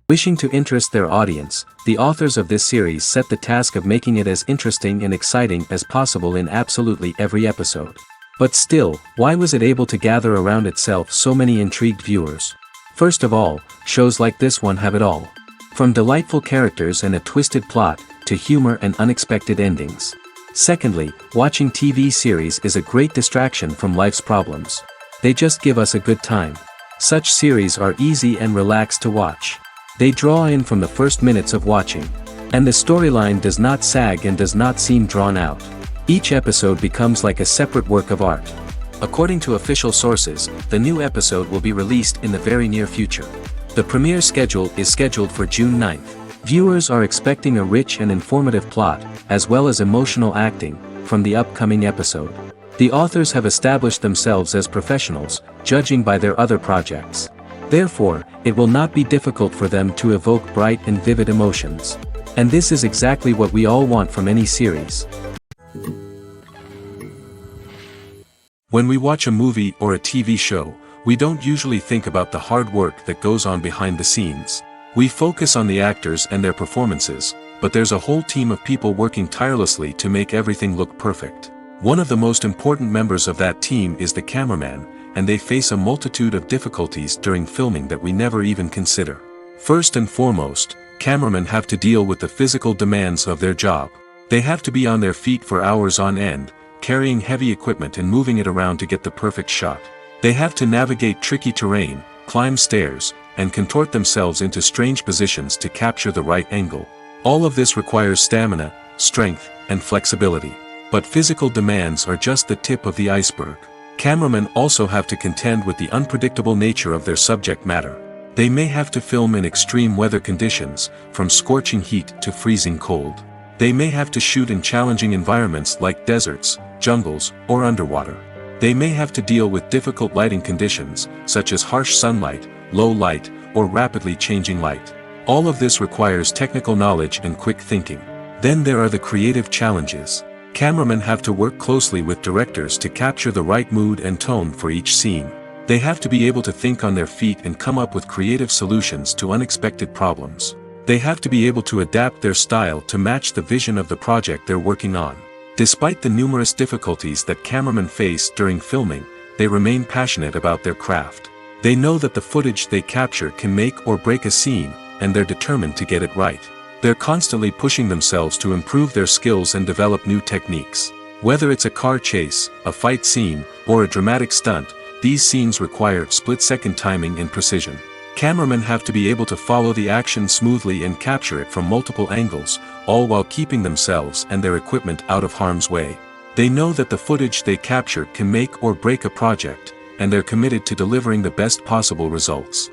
Wishing to interest their audience, the authors of this series set the task of making it as interesting and exciting as possible in absolutely every episode. But still, why was it able to gather around itself so many intrigued viewers? First of all, shows like this one have it all. From delightful characters and a twisted plot, to humor and unexpected endings. Secondly, watching TV series is a great distraction from life's problems. They just give us a good time. Such series are easy and relaxed to watch. They draw in from the first minutes of watching. And the storyline does not sag and does not seem drawn out. Each episode becomes like a separate work of art. According to official sources, the new episode will be released in the very near future. The premiere schedule is scheduled for June 9th. Viewers are expecting a rich and informative plot, as well as emotional acting, from the upcoming episode. The authors have established themselves as professionals, judging by their other projects. Therefore, it will not be difficult for them to evoke bright and vivid emotions. And this is exactly what we all want from any series. When we watch a movie or a TV show, we don't usually think about the hard work that goes on behind the scenes. We focus on the actors and their performances, but there's a whole team of people working tirelessly to make everything look perfect. One of the most important members of that team is the cameraman, and they face a multitude of difficulties during filming that we never even consider. First and foremost, cameramen have to deal with the physical demands of their job. They have to be on their feet for hours on end, carrying heavy equipment and moving it around to get the perfect shot. They have to navigate tricky terrain, climb stairs, and contort themselves into strange positions to capture the right angle. All of this requires stamina, strength, and flexibility. But physical demands are just the tip of the iceberg. Cameramen also have to contend with the unpredictable nature of their subject matter. They may have to film in extreme weather conditions, from scorching heat to freezing cold. They may have to shoot in challenging environments like deserts, jungles, or underwater. They may have to deal with difficult lighting conditions, such as harsh sunlight, low light, or rapidly changing light. All of this requires technical knowledge and quick thinking. Then there are the creative challenges. Cameramen have to work closely with directors to capture the right mood and tone for each scene. They have to be able to think on their feet and come up with creative solutions to unexpected problems. They have to be able to adapt their style to match the vision of the project they're working on. Despite the numerous difficulties that cameramen face during filming, they remain passionate about their craft. They know that the footage they capture can make or break a scene, and they're determined to get it right. They're constantly pushing themselves to improve their skills and develop new techniques. Whether it's a car chase, a fight scene, or a dramatic stunt, these scenes require split-second timing and precision. Cameramen have to be able to follow the action smoothly and capture it from multiple angles, all while keeping themselves and their equipment out of harm's way. They know that the footage they capture can make or break a project, and they're committed to delivering the best possible results.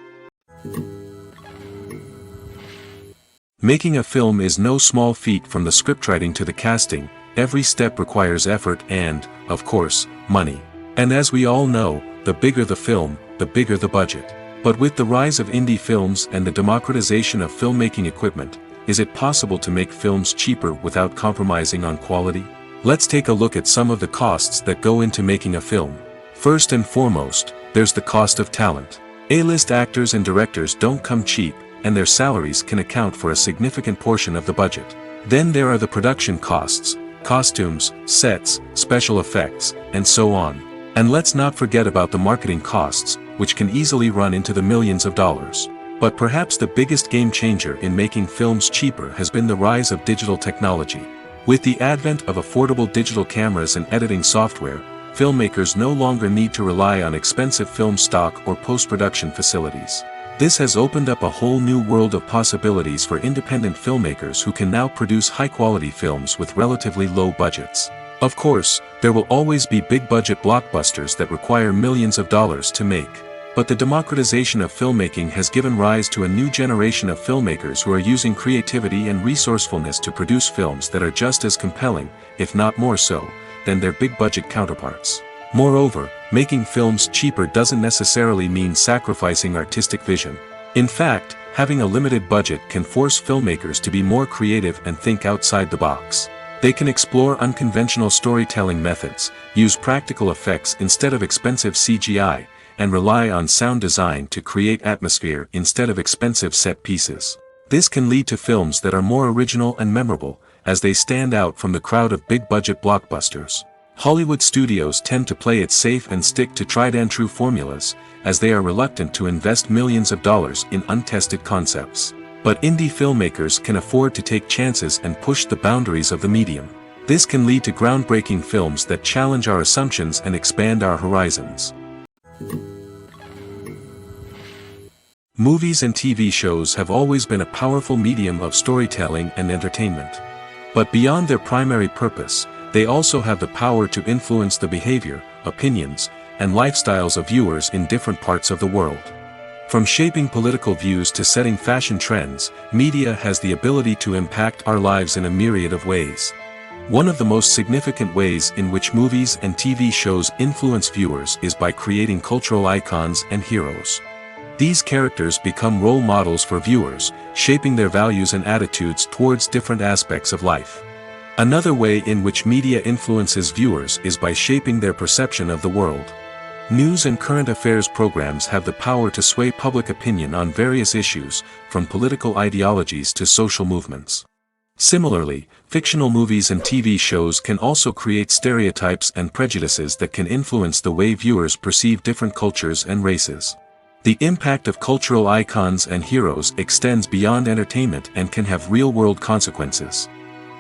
Making a film is no small feat. From the scriptwriting to the casting, every step requires effort and, of course, money. And as we all know, the bigger the film, the bigger the budget. But with the rise of indie films and the democratization of filmmaking equipment, is it possible to make films cheaper without compromising on quality? Let's take a look at some of the costs that go into making a film. First and foremost, there's the cost of talent. A-list actors and directors don't come cheap, and their salaries can account for a significant portion of the budget. Then there are the production costs, costumes, sets, special effects, and so on. And let's not forget about the marketing costs, which can easily run into the millions of dollars. But perhaps the biggest game changer in making films cheaper has been the rise of digital technology. With the advent of affordable digital cameras and editing software, filmmakers no longer need to rely on expensive film stock or post-production facilities. This has opened up a whole new world of possibilities for independent filmmakers who can now produce high-quality films with relatively low budgets. Of course, there will always be big-budget blockbusters that require millions of dollars to make. But the democratization of filmmaking has given rise to a new generation of filmmakers who are using creativity and resourcefulness to produce films that are just as compelling, if not more so, than their big-budget counterparts. Moreover, making films cheaper doesn't necessarily mean sacrificing artistic vision. In fact, having a limited budget can force filmmakers to be more creative and think outside the box. They can explore unconventional storytelling methods, use practical effects instead of expensive CGI, and rely on sound design to create atmosphere instead of expensive set pieces. This can lead to films that are more original and memorable, as they stand out from the crowd of big-budget blockbusters. Hollywood studios tend to play it safe and stick to tried-and-true formulas, as they are reluctant to invest millions of dollars in untested concepts. But indie filmmakers can afford to take chances and push the boundaries of the medium. This can lead to groundbreaking films that challenge our assumptions and expand our horizons. Movies and TV shows have always been a powerful medium of storytelling and entertainment. But beyond their primary purpose, they also have the power to influence the behavior, opinions, and lifestyles of viewers in different parts of the world. From shaping political views to setting fashion trends, media has the ability to impact our lives in a myriad of ways. One of the most significant ways in which movies and TV shows influence viewers is by creating cultural icons and heroes. These characters become role models for viewers, shaping their values and attitudes towards different aspects of life. Another way in which media influences viewers is by shaping their perception of the world. News and current affairs programs have the power to sway public opinion on various issues, from political ideologies to social movements. Similarly, fictional movies and TV shows can also create stereotypes and prejudices that can influence the way viewers perceive different cultures and races. The impact of cultural icons and heroes extends beyond entertainment and can have real-world consequences.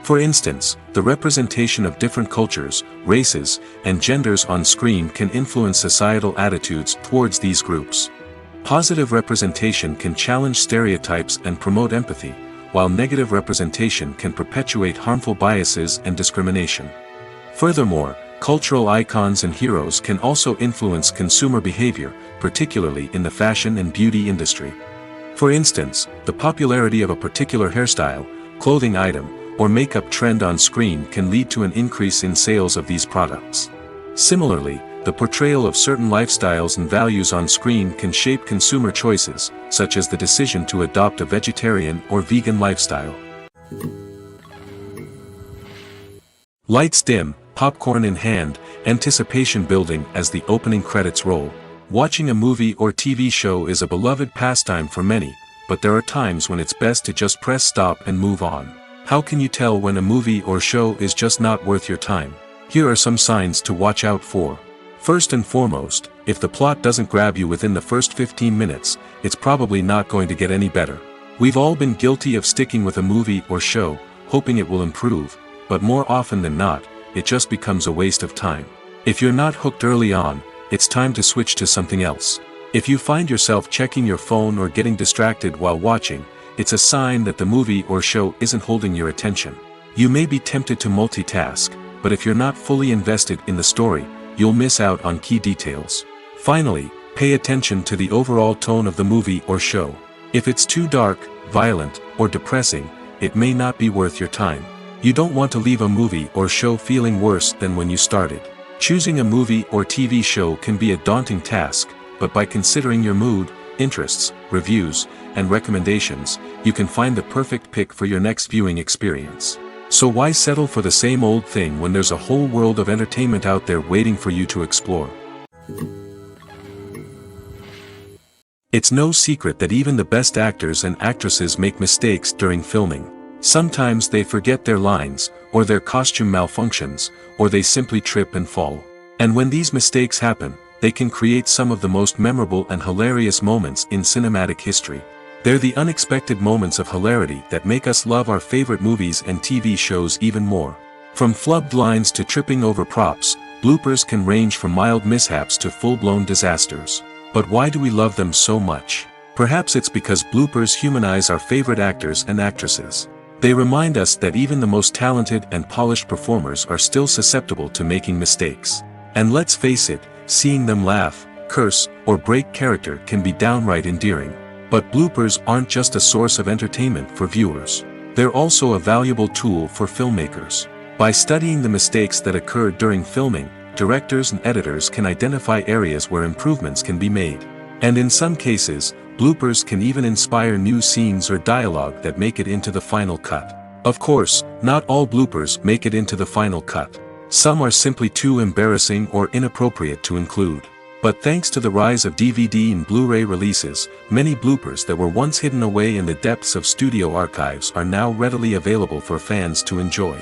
For instance, the representation of different cultures, races, and genders on screen can influence societal attitudes towards these groups. Positive representation can challenge stereotypes and promote empathy, while negative representation can perpetuate harmful biases and discrimination. Furthermore, cultural icons and heroes can also influence consumer behavior, particularly in the fashion and beauty industry. For instance, the popularity of a particular hairstyle, clothing item, or makeup trend on screen can lead to an increase in sales of these products. Similarly, the portrayal of certain lifestyles and values on screen can shape consumer choices, such as the decision to adopt a vegetarian or vegan lifestyle. Lights dim, popcorn in hand, anticipation building as the opening credits roll. Watching a movie or TV show is a beloved pastime for many, but there are times when it's best to just press stop and move on. How can you tell when a movie or show is just not worth your time? Here are some signs to watch out for. First and foremost, if the plot doesn't grab you within the first 15 minutes, it's probably not going to get any better. We've all been guilty of sticking with a movie or show, hoping it will improve, but more often than not, it just becomes a waste of time. If you're not hooked early on, it's time to switch to something else. If you find yourself checking your phone or getting distracted while watching, it's a sign that the movie or show isn't holding your attention. You may be tempted to multitask, but if you're not fully invested in the story, you'll miss out on key details. Finally, pay attention to the overall tone of the movie or show. If it's too dark, violent, or depressing, it may not be worth your time. You don't want to leave a movie or show feeling worse than when you started. Choosing a movie or TV show can be a daunting task, but by considering your mood, interests, reviews, and recommendations, you can find the perfect pick for your next viewing experience. So why settle for the same old thing when there's a whole world of entertainment out there waiting for you to explore? It's no secret that even the best actors and actresses make mistakes during filming. Sometimes they forget their lines, or their costume malfunctions, or they simply trip and fall. And when these mistakes happen, they can create some of the most memorable and hilarious moments in cinematic history. They're the unexpected moments of hilarity that make us love our favorite movies and TV shows even more. From flubbed lines to tripping over props, bloopers can range from mild mishaps to full-blown disasters. But why do we love them so much? Perhaps it's because bloopers humanize our favorite actors and actresses. They remind us that even the most talented and polished performers are still susceptible to making mistakes. And let's face it, seeing them laugh, curse, or break character can be downright endearing. But bloopers aren't just a source of entertainment for viewers. They're also a valuable tool for filmmakers. By studying the mistakes that occurred during filming, directors and editors can identify areas where improvements can be made. And in some cases, bloopers can even inspire new scenes or dialogue that make it into the final cut. Of course, not all bloopers make it into the final cut. Some are simply too embarrassing or inappropriate to include. But thanks to the rise of DVD and Blu-ray releases, many bloopers that were once hidden away in the depths of studio archives are now readily available for fans to enjoy.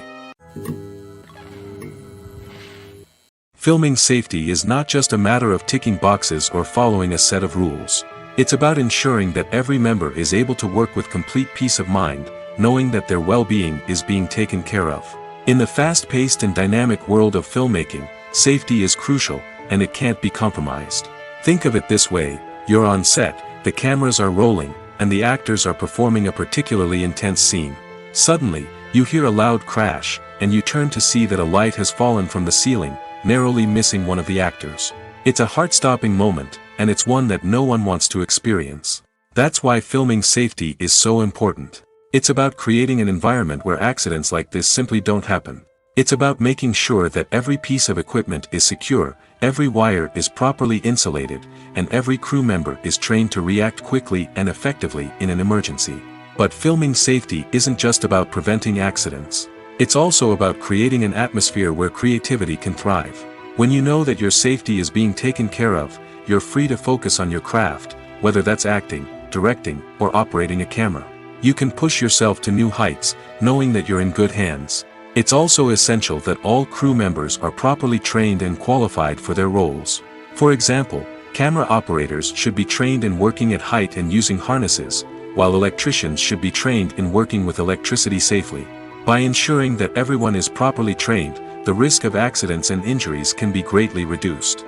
Filming safety is not just a matter of ticking boxes or following a set of rules. It's about ensuring that every member is able to work with complete peace of mind, knowing that their well-being is being taken care of. In the fast-paced and dynamic world of filmmaking, safety is crucial, and it can't be compromised. Think of it this way: you're on set, the cameras are rolling, and the actors are performing a particularly intense scene. Suddenly, you hear a loud crash, and you turn to see that a light has fallen from the ceiling, narrowly missing one of the actors. It's a heart-stopping moment, and it's one that no one wants to experience. That's why filming safety is so important. It's about creating an environment where accidents like this simply don't happen. It's about making sure that every piece of equipment is secure, every wire is properly insulated, and every crew member is trained to react quickly and effectively in an emergency. But filming safety isn't just about preventing accidents. It's also about creating an atmosphere where creativity can thrive. When you know that your safety is being taken care of, you're free to focus on your craft, whether that's acting, directing, or operating a camera. You can push yourself to new heights, knowing that you're in good hands. It's also essential that all crew members are properly trained and qualified for their roles. For example, camera operators should be trained in working at height and using harnesses, while electricians should be trained in working with electricity safely. By ensuring that everyone is properly trained, the risk of accidents and injuries can be greatly reduced.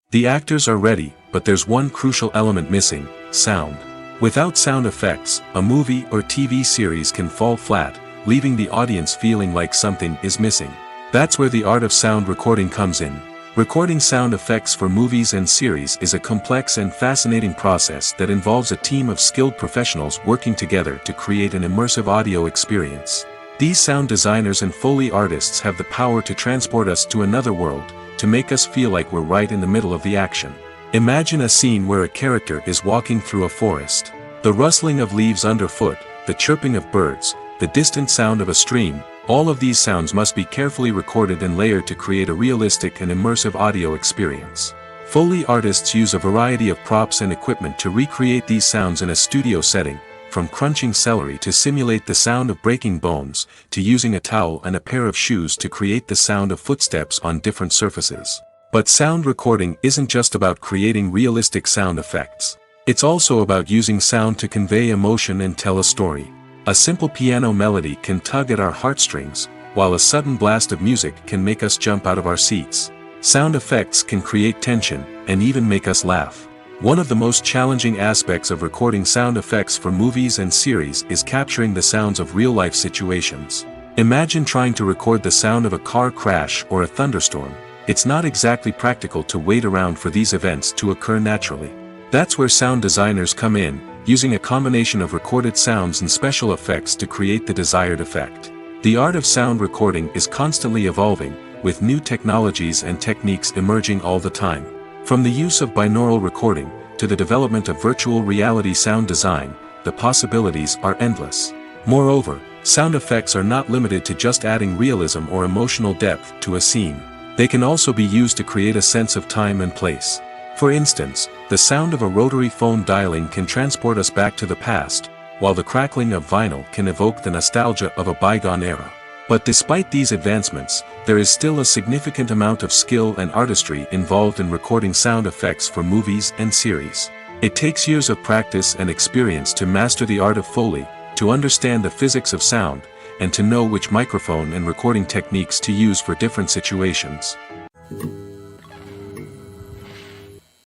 The actors are ready, but there's one crucial element missing: sound. Without sound effects, a movie or TV series can fall flat, leaving the audience feeling like something is missing. That's where the art of sound recording comes in. Recording sound effects for movies and series is a complex and fascinating process that involves a team of skilled professionals working together to create an immersive audio experience. These sound designers and Foley artists have the power to transport us to another world, to make us feel like we're right in the middle of the action. Imagine a scene where a character is walking through a forest. The rustling of leaves underfoot, the chirping of birds, the distant sound of a stream, all of these sounds must be carefully recorded and layered to create a realistic and immersive audio experience. Foley artists use a variety of props and equipment to recreate these sounds in a studio setting, from crunching celery to simulate the sound of breaking bones, to using a towel and a pair of shoes to create the sound of footsteps on different surfaces. But sound recording isn't just about creating realistic sound effects. It's also about using sound to convey emotion and tell a story. A simple piano melody can tug at our heartstrings, while a sudden blast of music can make us jump out of our seats. Sound effects can create tension, and even make us laugh. One of the most challenging aspects of recording sound effects for movies and series is capturing the sounds of real-life situations. Imagine trying to record the sound of a car crash or a thunderstorm. It's not exactly practical to wait around for these events to occur naturally. That's where sound designers come in, using a combination of recorded sounds and special effects to create the desired effect. The art of sound recording is constantly evolving, with new technologies and techniques emerging all the time. From the use of binaural recording, to the development of virtual reality sound design, the possibilities are endless. Moreover, sound effects are not limited to just adding realism or emotional depth to a scene. They can also be used to create a sense of time and place. For instance, the sound of a rotary phone dialing can transport us back to the past, while the crackling of vinyl can evoke the nostalgia of a bygone era. But despite these advancements, there is still a significant amount of skill and artistry involved in recording sound effects for movies and series. It takes years of practice and experience to master the art of Foley, to understand the physics of sound, and to know which microphone and recording techniques to use for different situations.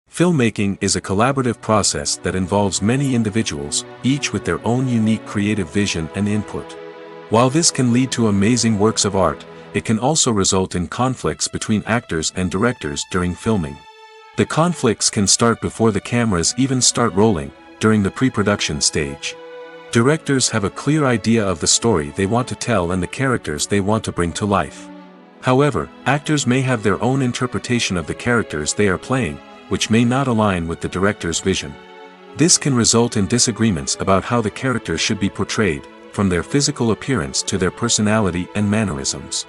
Filmmaking is a collaborative process that involves many individuals, each with their own unique creative vision and input. While this can lead to amazing works of art, it can also result in conflicts between actors and directors during filming. The conflicts can start before the cameras even start rolling, during the pre-production stage. Directors have a clear idea of the story they want to tell and the characters they want to bring to life. However, actors may have their own interpretation of the characters they are playing, which may not align with the director's vision. This can result in disagreements about how the characters should be portrayed, from their physical appearance to their personality and mannerisms.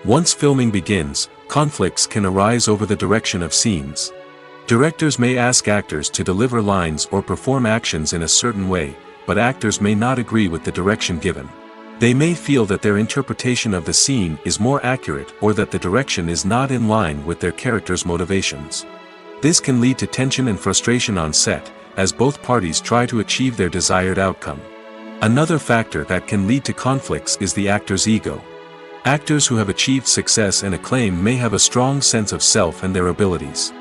Once filming begins, conflicts can arise over the direction of scenes. Directors may ask actors to deliver lines or perform actions in a certain way, but actors may not agree with the direction given. They may feel that their interpretation of the scene is more accurate or that the direction is not in line with their character's motivations. This can lead to tension and frustration on set, as both parties try to achieve their desired outcome. Another factor that can lead to conflicts is the actor's ego. Actors who have achieved success and acclaim may have a strong sense of self and their abilities.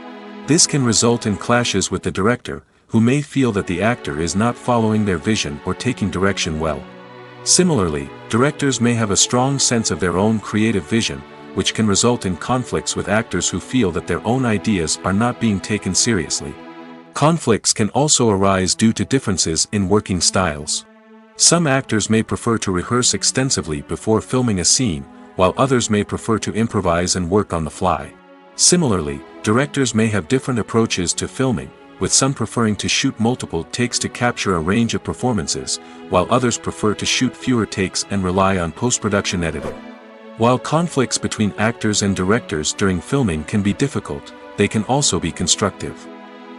This can result in clashes with the director, who may feel that the actor is not following their vision or taking direction well. Similarly, directors may have a strong sense of their own creative vision, which can result in conflicts with actors who feel that their own ideas are not being taken seriously. Conflicts can also arise due to differences in working styles. Some actors may prefer to rehearse extensively before filming a scene, while others may prefer to improvise and work on the fly. Similarly, directors may have different approaches to filming, with some preferring to shoot multiple takes to capture a range of performances, while others prefer to shoot fewer takes and rely on post-production editing. While conflicts between actors and directors during filming can be difficult, they can also be constructive.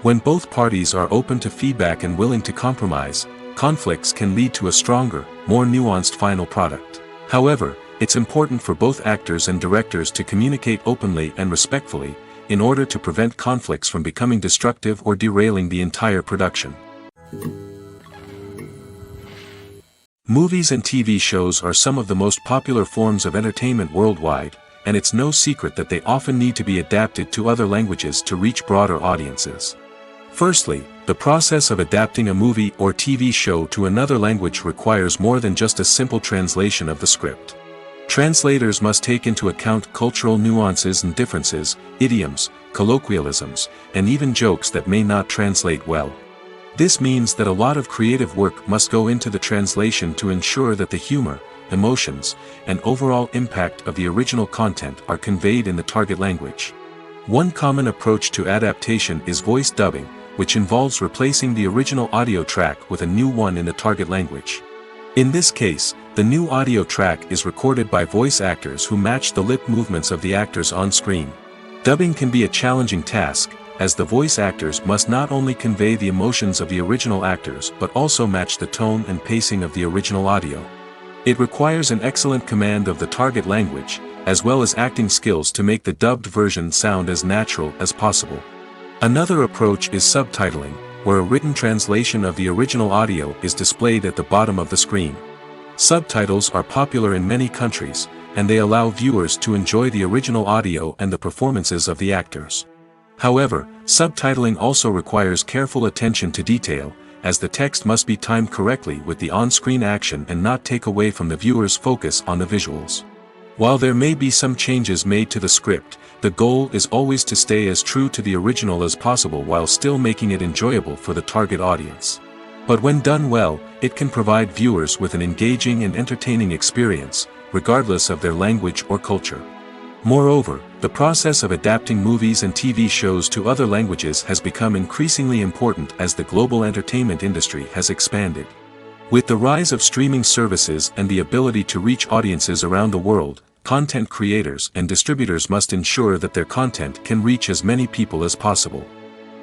When both parties are open to feedback and willing to compromise, conflicts can lead to a stronger, more nuanced final product. However, it's important for both actors and directors to communicate openly and respectfully, in order to prevent conflicts from becoming destructive or derailing the entire production. Movies and TV shows are some of the most popular forms of entertainment worldwide, and it's no secret that they often need to be adapted to other languages to reach broader audiences. Firstly, the process of adapting a movie or TV show to another language requires more than just a simple translation of the script. Translators must take into account cultural nuances and differences, idioms, colloquialisms, and even jokes that may not translate well. This means that a lot of creative work must go into the translation to ensure that the humor, emotions, and overall impact of the original content are conveyed in the target language. One common approach to adaptation is voice dubbing, which involves replacing the original audio track with a new one in the target language. In this case, the new audio track is recorded by voice actors who match the lip movements of the actors on screen. Dubbing can be a challenging task, as the voice actors must not only convey the emotions of the original actors but also match the tone and pacing of the original audio. It requires an excellent command of the target language, as well as acting skills to make the dubbed version sound as natural as possible. Another approach is subtitling, where a written translation of the original audio is displayed at the bottom of the screen. Subtitles are popular in many countries, and they allow viewers to enjoy the original audio and the performances of the actors. However, subtitling also requires careful attention to detail, as the text must be timed correctly with the on-screen action and not take away from the viewer's focus on the visuals. While there may be some changes made to the script, the goal is always to stay as true to the original as possible while still making it enjoyable for the target audience. But when done well, it can provide viewers with an engaging and entertaining experience, regardless of their language or culture. Moreover, the process of adapting movies and TV shows to other languages has become increasingly important as the global entertainment industry has expanded. With the rise of streaming services and the ability to reach audiences around the world, content creators and distributors must ensure that their content can reach as many people as possible.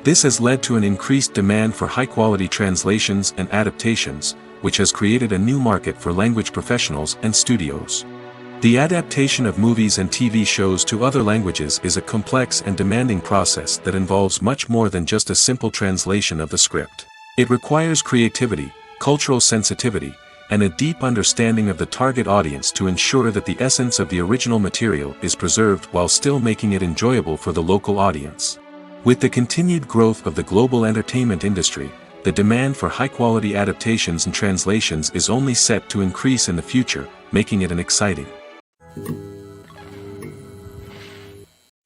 This has led to an increased demand for high-quality translations and adaptations, which has created a new market for language professionals and studios. The adaptation of movies and TV shows to other languages is a complex and demanding process that involves much more than just a simple translation of the script. It requires creativity, cultural sensitivity, and a deep understanding of the target audience to ensure that the essence of the original material is preserved while still making it enjoyable for the local audience. With the continued growth of the global entertainment industry, the demand for high-quality adaptations and translations is only set to increase in the future, making it exciting.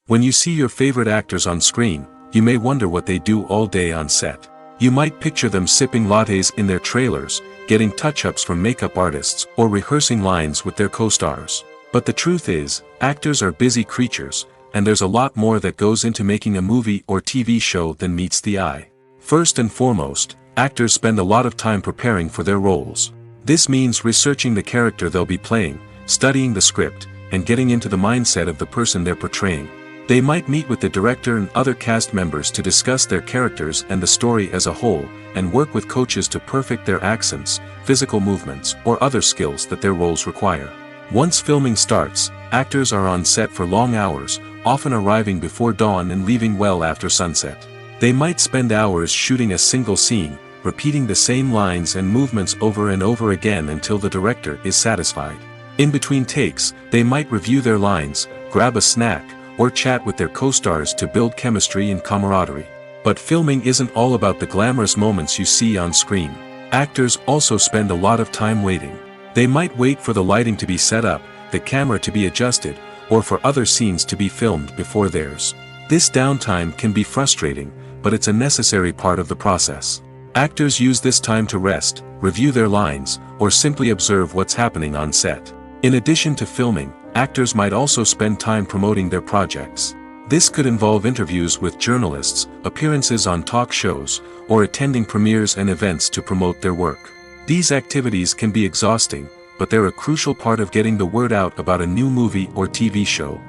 When you see your favorite actors on screen, you may wonder what they do all day on set. You might picture them sipping lattes in their trailers, getting touch-ups from makeup artists, or rehearsing lines with their co-stars. But the truth is, actors are busy creatures, and there's a lot more that goes into making a movie or TV show than meets the eye. First and foremost, actors spend a lot of time preparing for their roles. This means researching the character they'll be playing, studying the script, and getting into the mindset of the person they're portraying. They might meet with the director and other cast members to discuss their characters and the story as a whole, and work with coaches to perfect their accents, physical movements, or other skills that their roles require. Once filming starts, actors are on set for long hours, often arriving before dawn and leaving well after sunset. They might spend hours shooting a single scene, repeating the same lines and movements over and over again until the director is satisfied. In between takes, they might review their lines, grab a snack, or chat with their co-stars to build chemistry and camaraderie. But filming isn't all about the glamorous moments you see on screen. Actors also spend a lot of time waiting. They might wait for the lighting to be set up, the camera to be adjusted, or for other scenes to be filmed before theirs. This downtime can be frustrating, but it's a necessary part of the process. Actors use this time to rest, review their lines, or simply observe what's happening on set. In addition to filming, actors might also spend time promoting their projects. This could involve interviews with journalists, appearances on talk shows, or attending premieres and events to promote their work. These activities can be exhausting, but they're a crucial part of getting the word out about a new movie or TV show.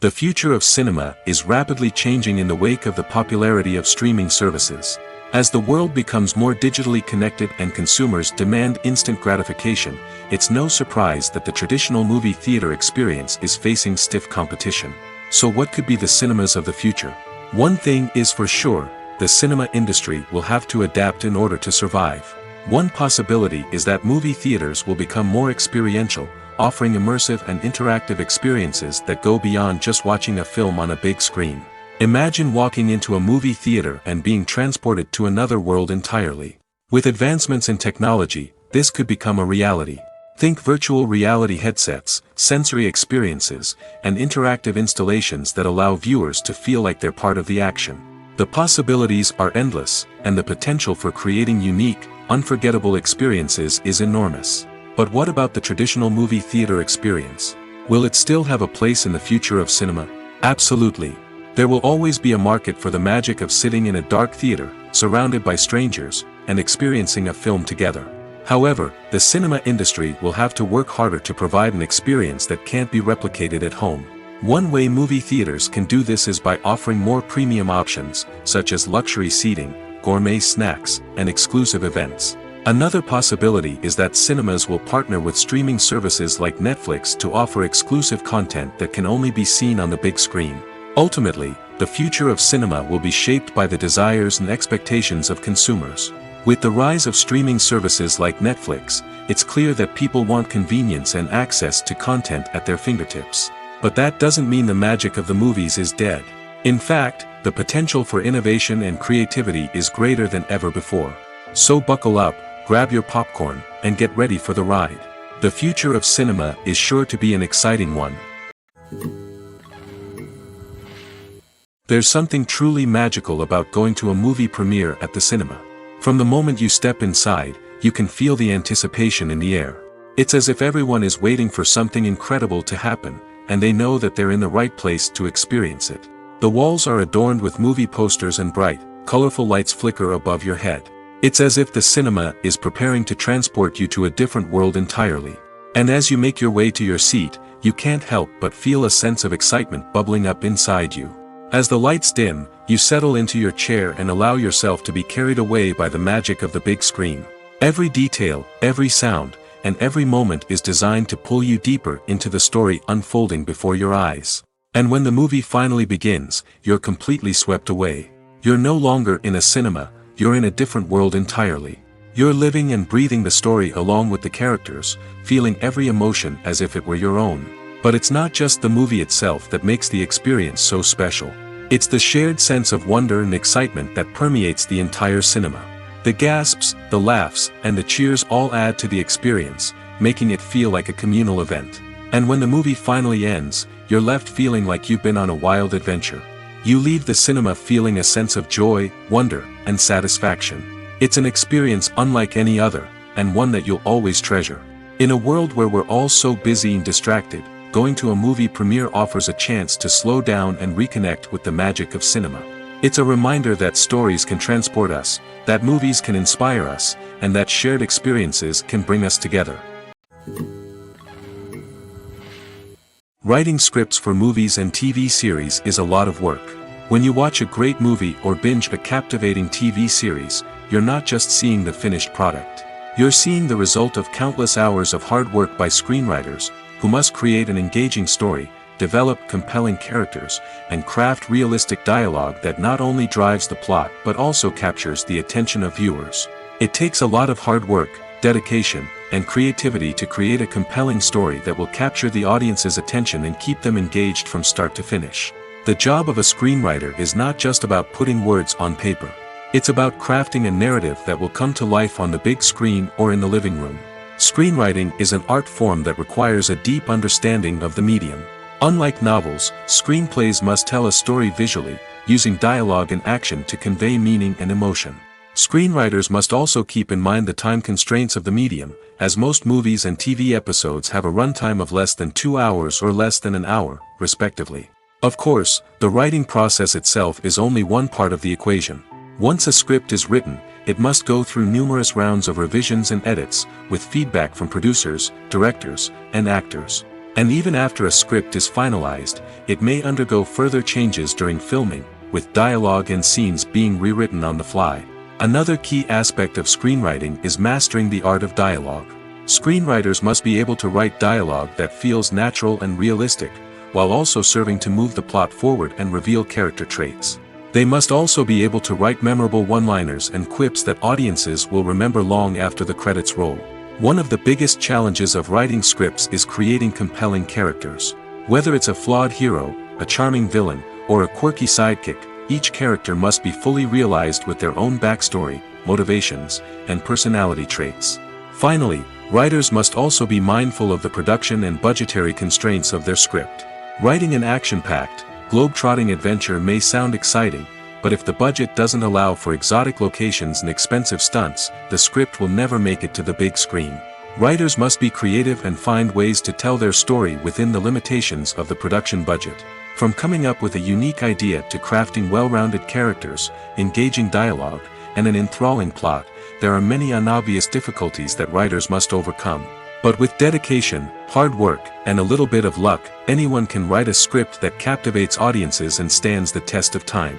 The future of cinema is rapidly changing in the wake of the popularity of streaming services. As the world becomes more digitally connected and consumers demand instant gratification, it's no surprise that the traditional movie theater experience is facing stiff competition. So what could be the cinemas of the future? One thing is for sure, the cinema industry will have to adapt in order to survive. One possibility is that movie theaters will become more experiential, offering immersive and interactive experiences that go beyond just watching a film on a big screen. Imagine walking into a movie theater and being transported to another world entirely. With advancements in technology, this could become a reality. Think virtual reality headsets, sensory experiences, and interactive installations that allow viewers to feel like they're part of the action. The possibilities are endless, and the potential for creating unique, unforgettable experiences is enormous. But what about the traditional movie theater experience? Will it still have a place in the future of cinema? Absolutely. There will always be a market for the magic of sitting in a dark theater, surrounded by strangers, and experiencing a film together. However, the cinema industry will have to work harder to provide an experience that can't be replicated at home. One way movie theaters can do this is by offering more premium options, such as luxury seating, gourmet snacks, and exclusive events. Another possibility is that cinemas will partner with streaming services like Netflix to offer exclusive content that can only be seen on the big screen. Ultimately, the future of cinema will be shaped by the desires and expectations of consumers. With the rise of streaming services like Netflix, it's clear that people want convenience and access to content at their fingertips. But that doesn't mean the magic of the movies is dead. In fact, the potential for innovation and creativity is greater than ever before. So buckle up, grab your popcorn, and get ready for the ride. The future of cinema is sure to be an exciting one. There's something truly magical about going to a movie premiere at the cinema. From the moment you step inside, you can feel the anticipation in the air. It's as if everyone is waiting for something incredible to happen, and they know that they're in the right place to experience it. The walls are adorned with movie posters and bright, colorful lights flicker above your head. It's as if the cinema is preparing to transport you to a different world entirely. And as you make your way to your seat, you can't help but feel a sense of excitement bubbling up inside you. As the lights dim, you settle into your chair and allow yourself to be carried away by the magic of the big screen. Every detail, every sound, and every moment is designed to pull you deeper into the story unfolding before your eyes. And when the movie finally begins, you're completely swept away. You're no longer in a cinema, you're in a different world entirely. You're living and breathing the story along with the characters, feeling every emotion as if it were your own. But it's not just the movie itself that makes the experience so special. It's the shared sense of wonder and excitement that permeates the entire cinema. The gasps, the laughs, and the cheers all add to the experience, making it feel like a communal event. And when the movie finally ends, you're left feeling like you've been on a wild adventure. You leave the cinema feeling a sense of joy, wonder, and satisfaction. It's an experience unlike any other, and one that you'll always treasure. In a world where we're all so busy and distracted, going to a movie premiere offers a chance to slow down and reconnect with the magic of cinema. It's a reminder that stories can transport us, that movies can inspire us, and that shared experiences can bring us together. Writing scripts for movies and TV series is a lot of work. When you watch a great movie or binge a captivating TV series, you're not just seeing the finished product. You're seeing the result of countless hours of hard work by screenwriters, who must create an engaging story, develop compelling characters, and craft realistic dialogue that not only drives the plot but also captures the attention of viewers. It takes a lot of hard work, dedication, and creativity to create a compelling story that will capture the audience's attention and keep them engaged from start to finish. The job of a screenwriter is not just about putting words on paper. It's about crafting a narrative that will come to life on the big screen or in the living room. Screenwriting is an art form that requires a deep understanding of the medium. Unlike novels, screenplays must tell a story visually, using dialogue and action to convey meaning and emotion. Screenwriters must also keep in mind the time constraints of the medium, as most movies and TV episodes have a runtime of less than 2 hours or less than an hour, respectively. Of course, the writing process itself is only one part of the equation. Once a script is written, it must go through numerous rounds of revisions and edits, with feedback from producers, directors, and actors. And even after a script is finalized, it may undergo further changes during filming, with dialogue and scenes being rewritten on the fly. Another key aspect of screenwriting is mastering the art of dialogue. Screenwriters must be able to write dialogue that feels natural and realistic, while also serving to move the plot forward and reveal character traits. They must also be able to write memorable one-liners and quips that audiences will remember long after the credits roll. One of the biggest challenges of writing scripts is creating compelling characters. Whether it's a flawed hero, a charming villain, or a quirky sidekick, each character must be fully realized with their own backstory, motivations, and personality traits. Finally, writers must also be mindful of the production and budgetary constraints of their script. Writing an action-packed, globe-trotting adventure may sound exciting, but if the budget doesn't allow for exotic locations and expensive stunts, the script will never make it to the big screen. Writers must be creative and find ways to tell their story within the limitations of the production budget. From coming up with a unique idea to crafting well-rounded characters, engaging dialogue, and an enthralling plot, there are many unobvious difficulties that writers must overcome. But with dedication, hard work, and a little bit of luck, anyone can write a script that captivates audiences and stands the test of time.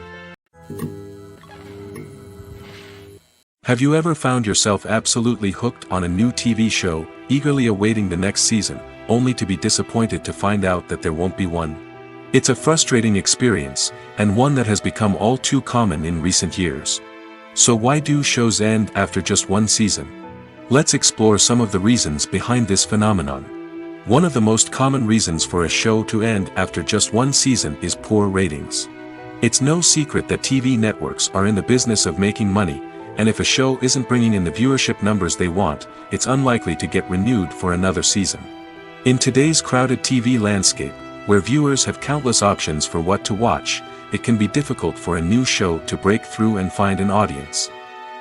Have you ever found yourself absolutely hooked on a new TV show, eagerly awaiting the next season, only to be disappointed to find out that there won't be one? It's a frustrating experience, and one that has become all too common in recent years. So why do shows end after just one season? Let's explore some of the reasons behind this phenomenon. One of the most common reasons for a show to end after just one season is poor ratings. It's no secret that TV networks are in the business of making money, and if a show isn't bringing in the viewership numbers they want, it's unlikely to get renewed for another season. In today's crowded TV landscape, where viewers have countless options for what to watch, it can be difficult for a new show to break through and find an audience.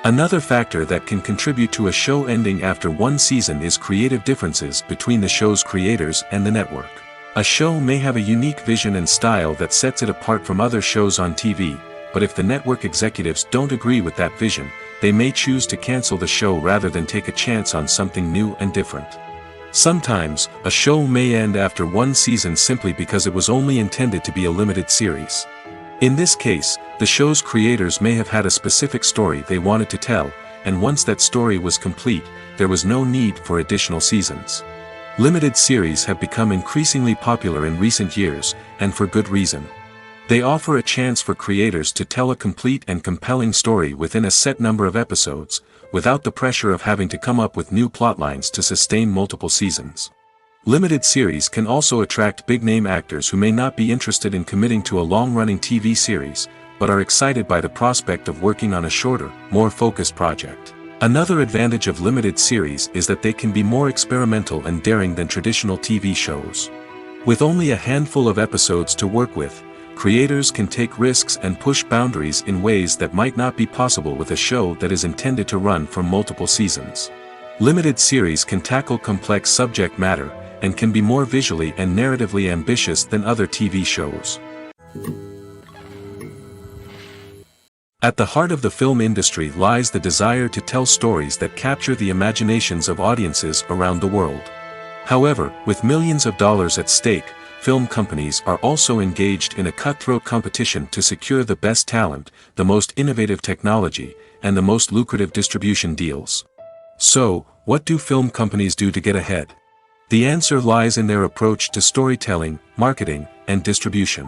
Another factor that can contribute to a show ending after one season is creative differences between the show's creators and the network. A show may have a unique vision and style that sets it apart from other shows on TV, but if the network executives don't agree with that vision, they may choose to cancel the show rather than take a chance on something new and different. Sometimes, a show may end after one season simply because it was only intended to be a limited series. In this case, the show's creators may have had a specific story they wanted to tell, and once that story was complete, there was no need for additional seasons. Limited series have become increasingly popular in recent years, and for good reason. They offer a chance for creators to tell a complete and compelling story within a set number of episodes, without the pressure of having to come up with new plotlines to sustain multiple seasons. Limited series can also attract big-name actors who may not be interested in committing to a long-running TV series, but are excited by the prospect of working on a shorter, more focused project. Another advantage of limited series is that they can be more experimental and daring than traditional TV shows. With only a handful of episodes to work with, creators can take risks and push boundaries in ways that might not be possible with a show that is intended to run for multiple seasons. Limited series can tackle complex subject matter, and can be more visually and narratively ambitious than other TV shows. At the heart of the film industry lies the desire to tell stories that capture the imaginations of audiences around the world. However, with millions of dollars at stake, film companies are also engaged in a cutthroat competition to secure the best talent, the most innovative technology, and the most lucrative distribution deals. So, what do film companies do to get ahead? The answer lies in their approach to storytelling, marketing, and distribution.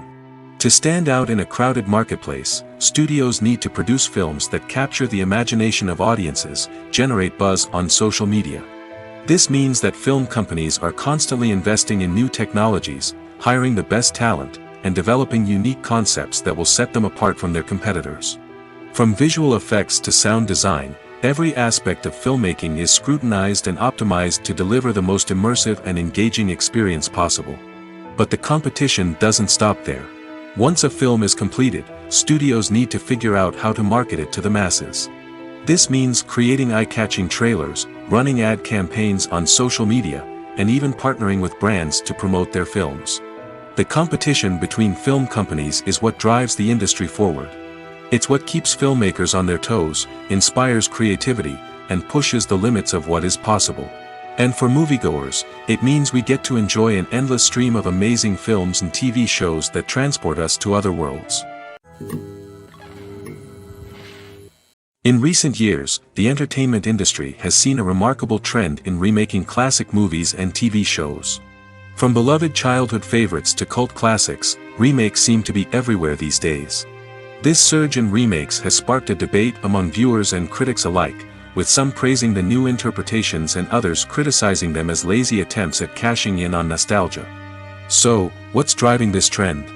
To stand out in a crowded marketplace, studios need to produce films that capture the imagination of audiences, generate buzz on social media. This means that film companies are constantly investing in new technologies, hiring the best talent, and developing unique concepts that will set them apart from their competitors. From visual effects to sound design, every aspect of filmmaking is scrutinized and optimized to deliver the most immersive and engaging experience possible. But the competition doesn't stop there. Once a film is completed, studios need to figure out how to market it to the masses. This means creating eye-catching trailers, running ad campaigns on social media, and even partnering with brands to promote their films. The competition between film companies is what drives the industry forward. It's what keeps filmmakers on their toes, inspires creativity, and pushes the limits of what is possible. And for moviegoers, it means we get to enjoy an endless stream of amazing films and TV shows that transport us to other worlds. In recent years, the entertainment industry has seen a remarkable trend in remaking classic movies and TV shows. From beloved childhood favorites to cult classics, remakes seem to be everywhere these days. This surge in remakes has sparked a debate among viewers and critics alike, with some praising the new interpretations and others criticizing them as lazy attempts at cashing in on nostalgia. So, what's driving this trend?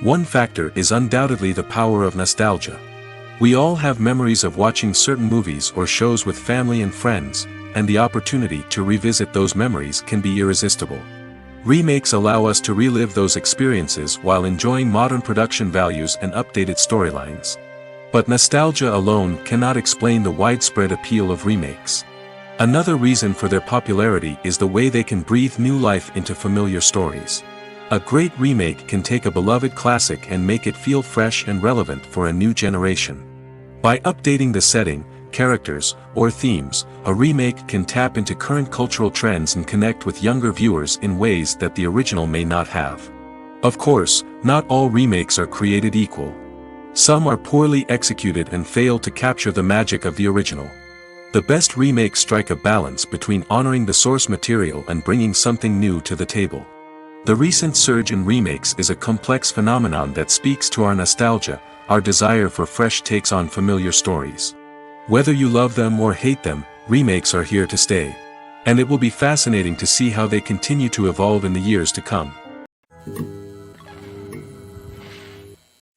One factor is undoubtedly the power of nostalgia. We all have memories of watching certain movies or shows with family and friends, and the opportunity to revisit those memories can be irresistible. Remakes allow us to relive those experiences while enjoying modern production values and updated storylines. But nostalgia alone cannot explain the widespread appeal of remakes. Another reason for their popularity is the way they can breathe new life into familiar stories. A great remake can take a beloved classic and make it feel fresh and relevant for a new generation. By updating the setting, characters, or themes, a remake can tap into current cultural trends and connect with younger viewers in ways that the original may not have. Of course, not all remakes are created equal. Some are poorly executed and fail to capture the magic of the original. The best remakes strike a balance between honoring the source material and bringing something new to the table. The recent surge in remakes is a complex phenomenon that speaks to our nostalgia, our desire for fresh takes on familiar stories. Whether you love them or hate them, remakes are here to stay. And it will be fascinating to see how they continue to evolve in the years to come.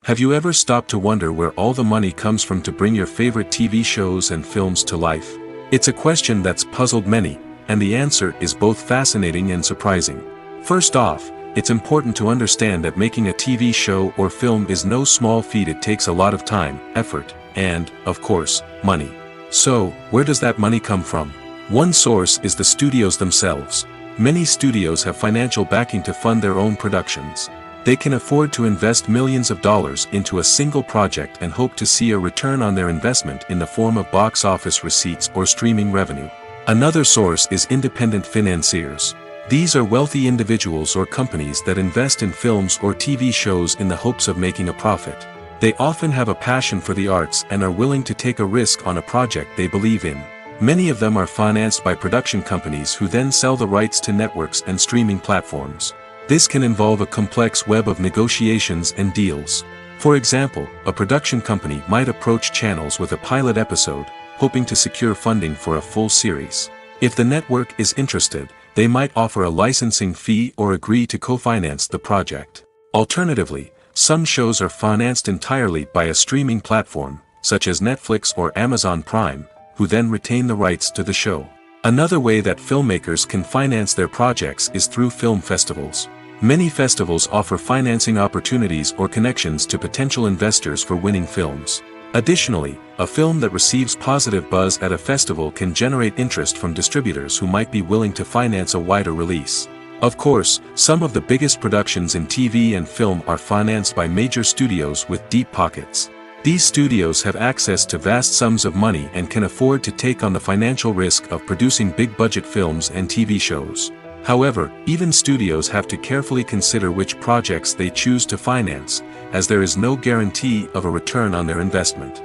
Have you ever stopped to wonder where all the money comes from to bring your favorite TV shows and films to life? It's a question that's puzzled many, and the answer is both fascinating and surprising. First off, it's important to understand that making a TV show or film is no small feat. It takes a lot of time, effort, and, of course, money. So, where does that money come from? One source is the studios themselves. Many studios have financial backing to fund their own productions. They can afford to invest millions of dollars into a single project and hope to see a return on their investment in the form of box office receipts or streaming revenue. Another source is independent financiers. These are wealthy individuals or companies that invest in films or TV shows in the hopes of making a profit. They often have a passion for the arts and are willing to take a risk on a project they believe in. Many of them are financed by production companies who then sell the rights to networks and streaming platforms. This can involve a complex web of negotiations and deals. For example, a production company might approach channels with a pilot episode, hoping to secure funding for a full series. If the network is interested, they might offer a licensing fee or agree to co-finance the project. Alternatively, some shows are financed entirely by a streaming platform, such as Netflix or Amazon Prime, who then retain the rights to the show. Another way that filmmakers can finance their projects is through film festivals. Many festivals offer financing opportunities or connections to potential investors for winning films. Additionally, a film that receives positive buzz at a festival can generate interest from distributors who might be willing to finance a wider release. Of course, some of the biggest productions in TV and film are financed by major studios with deep pockets. These studios have access to vast sums of money and can afford to take on the financial risk of producing big-budget films and TV shows. However, even studios have to carefully consider which projects they choose to finance, as there is no guarantee of a return on their investment.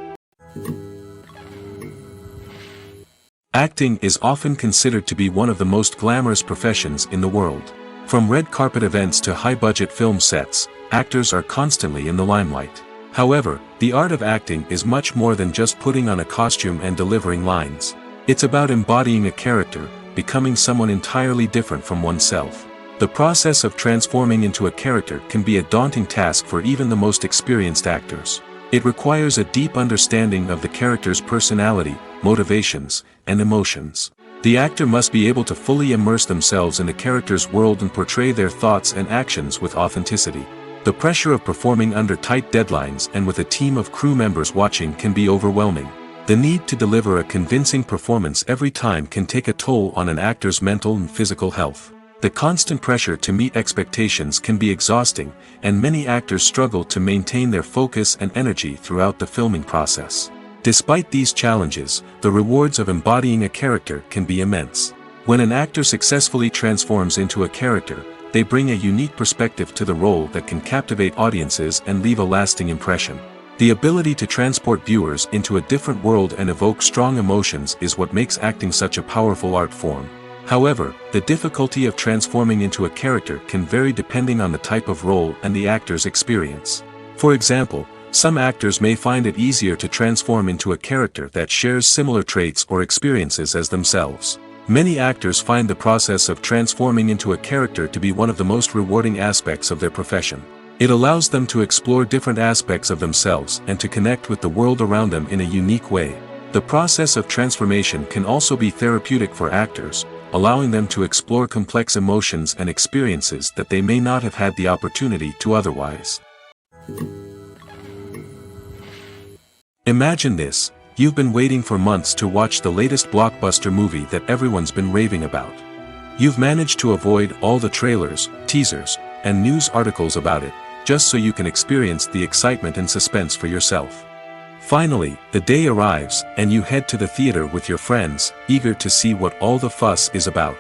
Acting is often considered to be one of the most glamorous professions in the world. From red carpet events to high-budget film sets, actors are constantly in the limelight. However, the art of acting is much more than just putting on a costume and delivering lines. It's about embodying a character, becoming someone entirely different from oneself. The process of transforming into a character can be a daunting task for even the most experienced actors. It requires a deep understanding of the character's personality, motivations, and emotions. The actor must be able to fully immerse themselves in the character's world and portray their thoughts and actions with authenticity. The pressure of performing under tight deadlines and with a team of crew members watching can be overwhelming. The need to deliver a convincing performance every time can take a toll on an actor's mental and physical health. The constant pressure to meet expectations can be exhausting, and many actors struggle to maintain their focus and energy throughout the filming process. Despite these challenges, the rewards of embodying a character can be immense. When an actor successfully transforms into a character, they bring a unique perspective to the role that can captivate audiences and leave a lasting impression. The ability to transport viewers into a different world and evoke strong emotions is what makes acting such a powerful art form. However, the difficulty of transforming into a character can vary depending on the type of role and the actor's experience. For example, some actors may find it easier to transform into a character that shares similar traits or experiences as themselves. Many actors find the process of transforming into a character to be one of the most rewarding aspects of their profession. It allows them to explore different aspects of themselves and to connect with the world around them in a unique way. The process of transformation can also be therapeutic for actors, allowing them to explore complex emotions and experiences that they may not have had the opportunity to otherwise. Imagine this: you've been waiting for months to watch the latest blockbuster movie that everyone's been raving about. You've managed to avoid all the trailers, teasers, and news articles about it, just so you can experience the excitement and suspense for yourself. Finally, the day arrives, and you head to the theater with your friends, eager to see what all the fuss is about.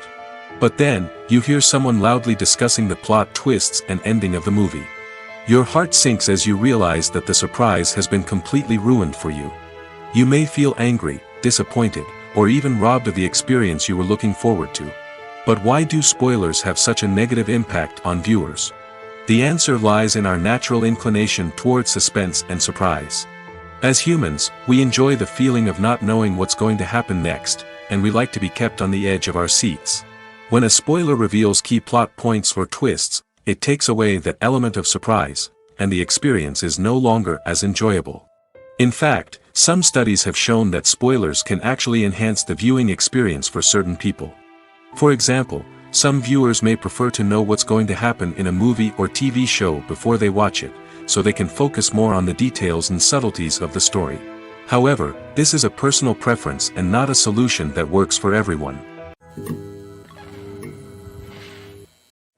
But then, you hear someone loudly discussing the plot twists and ending of the movie. Your heart sinks as you realize that the surprise has been completely ruined for you. You may feel angry, disappointed, or even robbed of the experience you were looking forward to. But why do spoilers have such a negative impact on viewers? The answer lies in our natural inclination toward suspense and surprise. As humans, we enjoy the feeling of not knowing what's going to happen next, and we like to be kept on the edge of our seats. When a spoiler reveals key plot points or twists, it takes away that element of surprise, and the experience is no longer as enjoyable. In fact, some studies have shown that spoilers can actually enhance the viewing experience for certain people. For example, some viewers may prefer to know what's going to happen in a movie or TV show before they watch it, so they can focus more on the details and subtleties of the story. However, this is a personal preference and not a solution that works for everyone.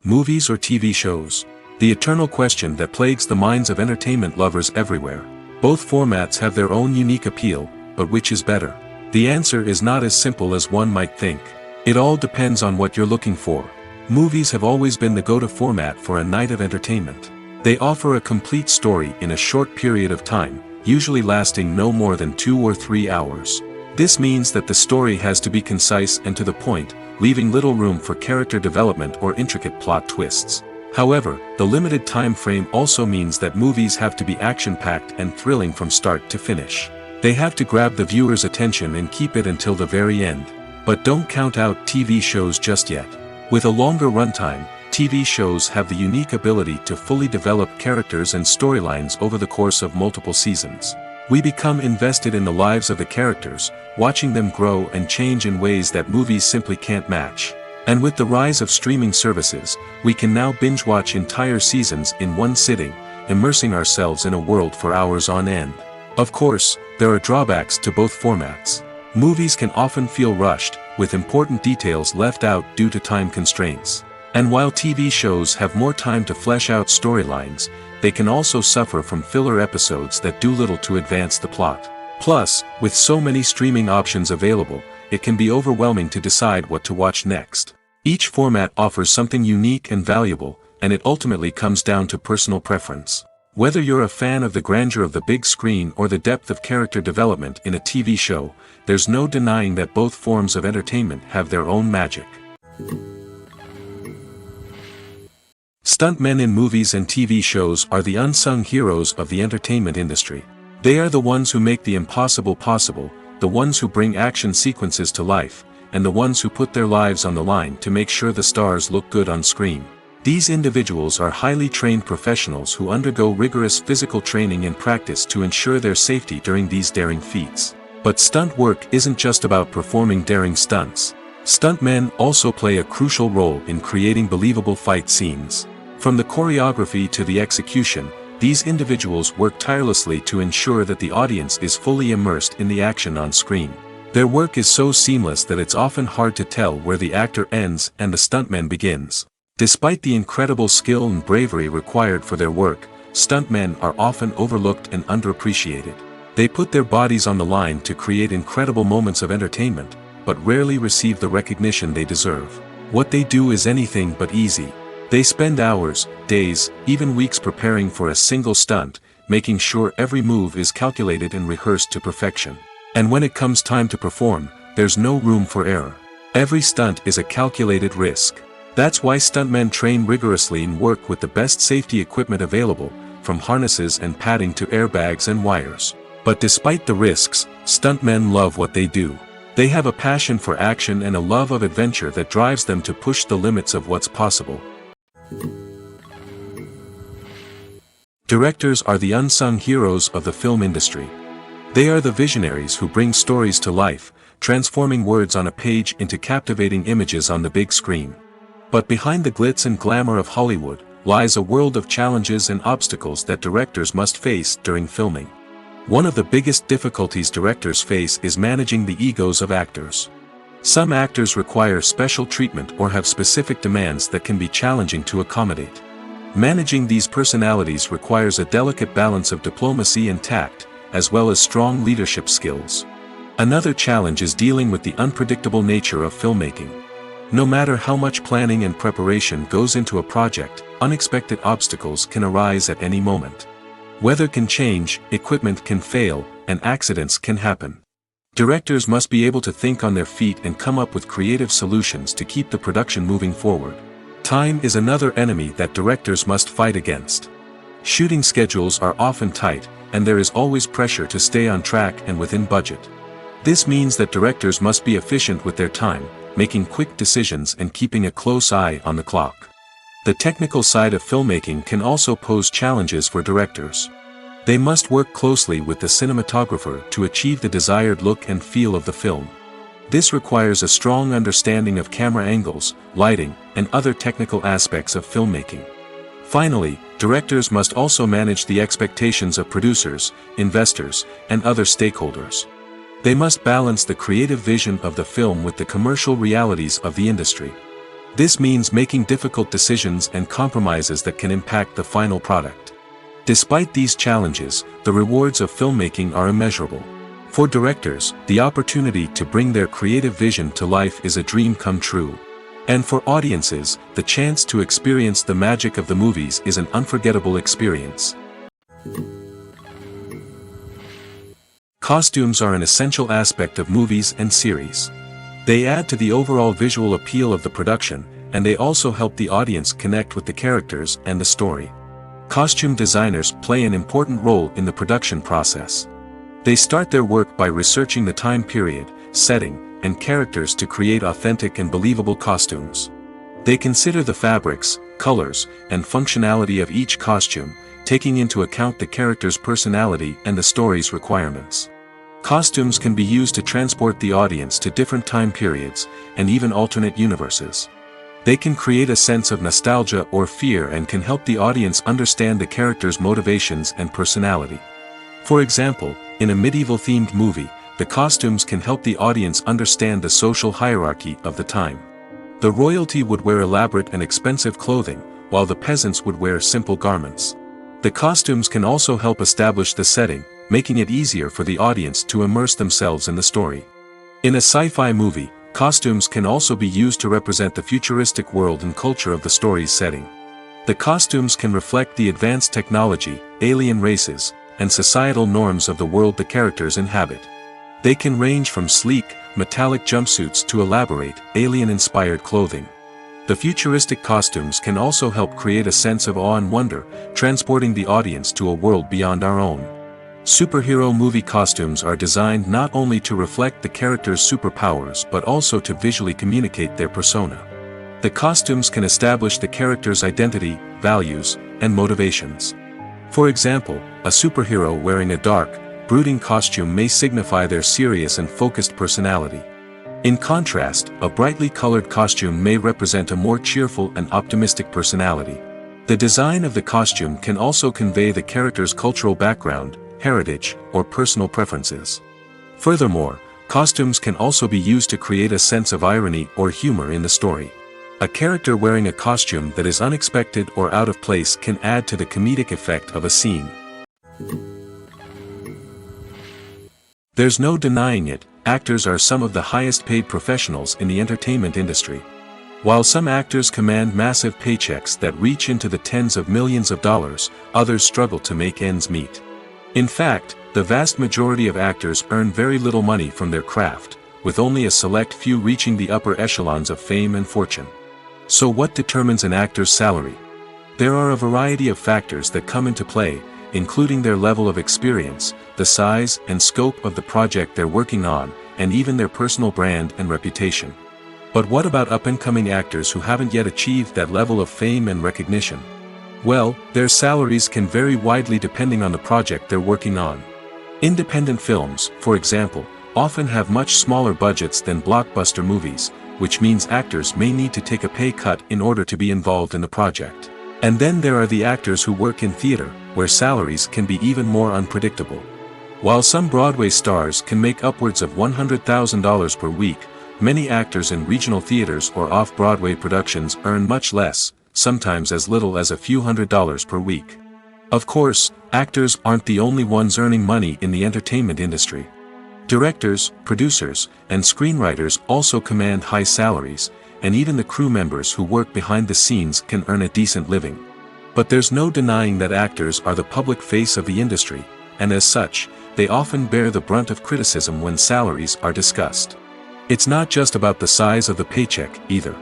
Movies or TV shows? The eternal question that plagues the minds of entertainment lovers everywhere. Both formats have their own unique appeal, but which is better? The answer is not as simple as one might think. It all depends on what you're looking for. Movies have always been the go-to format for a night of entertainment. They offer a complete story in a short period of time, usually lasting no more than 2 or 3 hours. This means that the story has to be concise and to the point, leaving little room for character development or intricate plot twists. However, the limited time frame also means that movies have to be action-packed and thrilling from start to finish. They have to grab the viewer's attention and keep it until the very end. But don't count out TV shows just yet. With a longer runtime, TV shows have the unique ability to fully develop characters and storylines over the course of multiple seasons. We become invested in the lives of the characters, watching them grow and change in ways that movies simply can't match. And with the rise of streaming services, we can now binge-watch entire seasons in one sitting, immersing ourselves in a world for hours on end. Of course, there are drawbacks to both formats. Movies can often feel rushed, with important details left out due to time constraints. And while TV shows have more time to flesh out storylines, they can also suffer from filler episodes that do little to advance the plot. Plus, with so many streaming options available, it can be overwhelming to decide what to watch next. Each format offers something unique and valuable, and it ultimately comes down to personal preference. Whether you're a fan of the grandeur of the big screen or the depth of character development in a TV show, there's no denying that both forms of entertainment have their own magic. Stuntmen in movies and TV shows are the unsung heroes of the entertainment industry. They are the ones who make the impossible possible, the ones who bring action sequences to life, and the ones who put their lives on the line to make sure the stars look good on screen. These individuals are highly trained professionals who undergo rigorous physical training and practice to ensure their safety during these daring feats. But stunt work isn't just about performing daring stunts. Stuntmen also play a crucial role in creating believable fight scenes. From the choreography to the execution, these individuals work tirelessly to ensure that the audience is fully immersed in the action on screen. Their work is so seamless that it's often hard to tell where the actor ends and the stuntman begins. Despite the incredible skill and bravery required for their work, stuntmen are often overlooked and underappreciated. They put their bodies on the line to create incredible moments of entertainment, but rarely receive the recognition they deserve. What they do is anything but easy. They spend hours, days, even weeks preparing for a single stunt, making sure every move is calculated and rehearsed to perfection. And when it comes time to perform, there's no room for error. Every stunt is a calculated risk. That's why stuntmen train rigorously and work with the best safety equipment available, from harnesses and padding to airbags and wires. But despite the risks, stuntmen love what they do. They have a passion for action and a love of adventure that drives them to push the limits of what's possible. Directors are the unsung heroes of the film industry. They are the visionaries who bring stories to life, transforming words on a page into captivating images on the big screen. But behind the glitz and glamour of Hollywood, lies a world of challenges and obstacles that directors must face during filming. One of the biggest difficulties directors face is managing the egos of actors. Some actors require special treatment or have specific demands that can be challenging to accommodate. Managing these personalities requires a delicate balance of diplomacy and tact, as well as strong leadership skills. Another challenge is dealing with the unpredictable nature of filmmaking. No matter how much planning and preparation goes into a project, unexpected obstacles can arise at any moment. Weather can change, equipment can fail, and accidents can happen. Directors must be able to think on their feet and come up with creative solutions to keep the production moving forward. Time is another enemy that directors must fight against. Shooting schedules are often tight, and there is always pressure to stay on track and within budget. This means that directors must be efficient with their time, making quick decisions and keeping a close eye on the clock. The technical side of filmmaking can also pose challenges for directors. They must work closely with the cinematographer to achieve the desired look and feel of the film. This requires a strong understanding of camera angles, lighting, and other technical aspects of filmmaking. Finally, directors must also manage the expectations of producers, investors, and other stakeholders. They must balance the creative vision of the film with the commercial realities of the industry. This means making difficult decisions and compromises that can impact the final product. Despite these challenges, the rewards of filmmaking are immeasurable. For directors, the opportunity to bring their creative vision to life is a dream come true. And for audiences, the chance to experience the magic of the movies is an unforgettable experience. Costumes are an essential aspect of movies and series. They add to the overall visual appeal of the production, and they also help the audience connect with the characters and the story. Costume designers play an important role in the production process. They start their work by researching the time period, setting, and characters to create authentic and believable costumes. They consider the fabrics, colors, and functionality of each costume, taking into account the character's personality and the story's requirements. Costumes can be used to transport the audience to different time periods, and even alternate universes. They can create a sense of nostalgia or fear and can help the audience understand the character's motivations and personality. For example, in a medieval-themed movie, the costumes can help the audience understand the social hierarchy of the time. The royalty would wear elaborate and expensive clothing, while the peasants would wear simple garments. The costumes can also help establish the setting, making it easier for the audience to immerse themselves in the story. In a sci-fi movie, costumes can also be used to represent the futuristic world and culture of the story's setting. The costumes can reflect the advanced technology, alien races, and societal norms of the world the characters inhabit. They can range from sleek, metallic jumpsuits to elaborate, alien-inspired clothing. The futuristic costumes can also help create a sense of awe and wonder, transporting the audience to a world beyond our own. Superhero movie costumes are designed not only to reflect the character's superpowers but also to visually communicate their persona. The costumes can establish the character's identity, values, and motivations. For example, a superhero wearing a dark, brooding costume may signify their serious and focused personality. In contrast, a brightly colored costume may represent a more cheerful and optimistic personality. The design of the costume can also convey the character's cultural background, heritage, or personal preferences. Furthermore, costumes can also be used to create a sense of irony or humor in the story. A character wearing a costume that is unexpected or out of place can add to the comedic effect of a scene. There's no denying it, actors are some of the highest paid professionals in the entertainment industry. While some actors command massive paychecks that reach into the tens of millions of dollars, others struggle to make ends meet. In fact, the vast majority of actors earn very little money from their craft, with only a select few reaching the upper echelons of fame and fortune. So what determines an actor's salary? There are a variety of factors that come into play, including their level of experience, the size and scope of the project they're working on, and even their personal brand and reputation. But what about up-and-coming actors who haven't yet achieved that level of fame and recognition? Well, their salaries can vary widely depending on the project they're working on. Independent films, for example, often have much smaller budgets than blockbuster movies, which means actors may need to take a pay cut in order to be involved in the project. And then there are the actors who work in theater, where salaries can be even more unpredictable. While some Broadway stars can make upwards of $100,000 per week, many actors in regional theaters or off-Broadway productions earn much less, sometimes as little as a few $100s per week. Of course, actors aren't the only ones earning money in the entertainment industry. Directors, producers, and screenwriters also command high salaries, and even the crew members who work behind the scenes can earn a decent living. But there's no denying that actors are the public face of the industry, and as such, they often bear the brunt of criticism when salaries are discussed. It's not just about the size of the paycheck, either.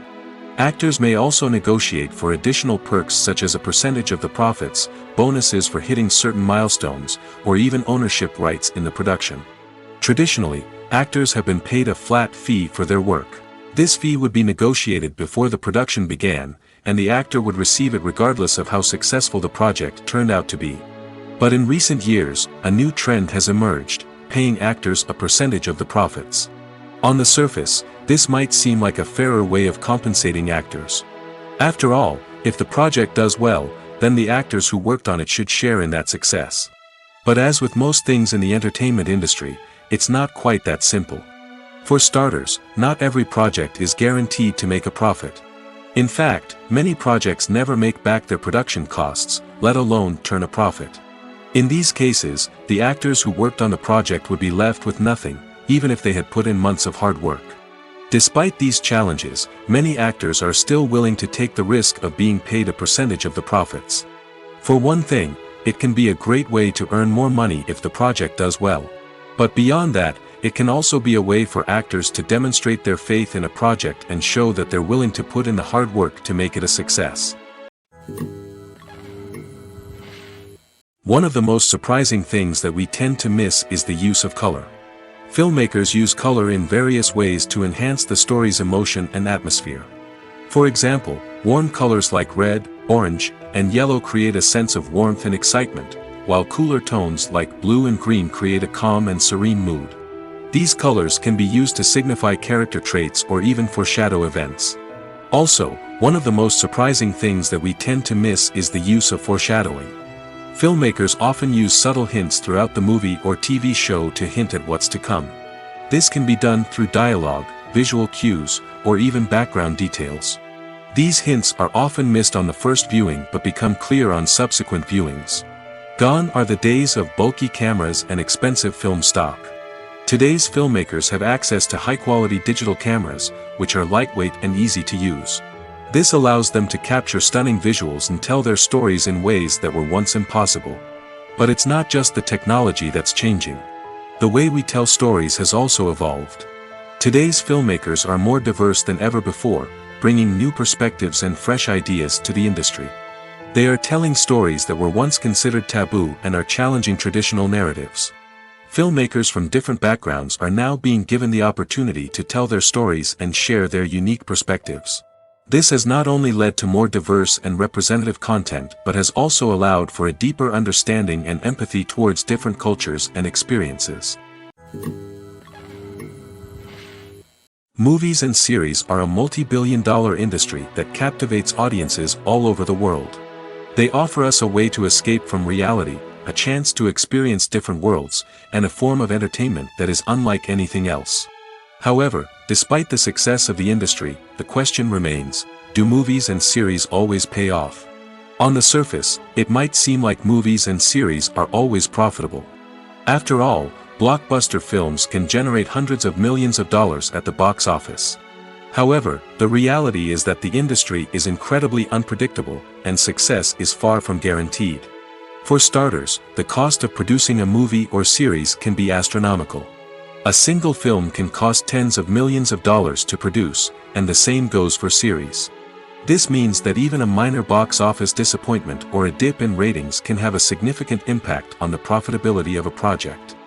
Actors may also negotiate for additional perks such as a percentage of the profits, bonuses for hitting certain milestones, or even ownership rights in the production. Traditionally, actors have been paid a flat fee for their work. This fee would be negotiated before the production began, and the actor would receive it regardless of how successful the project turned out to be. But in recent years, a new trend has emerged, paying actors a percentage of the profits. On the surface, this might seem like a fairer way of compensating actors. After all, if the project does well, then the actors who worked on it should share in that success. But as with most things in the entertainment industry, it's not quite that simple. For starters, not every project is guaranteed to make a profit. In fact, many projects never make back their production costs, let alone turn a profit. In these cases, the actors who worked on the project would be left with nothing, even if they had put in months of hard work. Despite these challenges, many actors are still willing to take the risk of being paid a percentage of the profits. For one thing, it can be a great way to earn more money if the project does well. But beyond that, it can also be a way for actors to demonstrate their faith in a project and show that they're willing to put in the hard work to make it a success. One of the most surprising things that we tend to miss is the use of color. Filmmakers use color in various ways to enhance the story's emotion and atmosphere. For example, warm colors like red, orange, and yellow create a sense of warmth and excitement, while cooler tones like blue and green create a calm and serene mood. These colors can be used to signify character traits or even foreshadow events. Also, one of the most surprising things that we tend to miss is the use of foreshadowing. Filmmakers often use subtle hints throughout the movie or TV show to hint at what's to come. This can be done through dialogue, visual cues, or even background details. These hints are often missed on the first viewing but become clear on subsequent viewings. Gone are the days of bulky cameras and expensive film stock. Today's filmmakers have access to high-quality digital cameras, which are lightweight and easy to use. This allows them to capture stunning visuals and tell their stories in ways that were once impossible. But it's not just the technology that's changing. The way we tell stories has also evolved. Today's filmmakers are more diverse than ever before, bringing new perspectives and fresh ideas to the industry. They are telling stories that were once considered taboo and are challenging traditional narratives. Filmmakers from different backgrounds are now being given the opportunity to tell their stories and share their unique perspectives. This has not only led to more diverse and representative content but has also allowed for a deeper understanding and empathy towards different cultures and experiences. Movies and series are a multi-billion-dollar industry that captivates audiences all over the world. They offer us a way to escape from reality, a chance to experience different worlds, and a form of entertainment that is unlike anything else. However, despite the success of the industry, the question remains, do movies and series always pay off? On the surface, it might seem like movies and series are always profitable. After all, blockbuster films can generate hundreds of millions of dollars at the box office. However, the reality is that the industry is incredibly unpredictable, and success is far from guaranteed. For starters, the cost of producing a movie or series can be astronomical. A single film can cost tens of millions of dollars to produce, and the same goes for series. This means that even a minor box office disappointment or a dip in ratings can have a significant impact on the profitability of a project.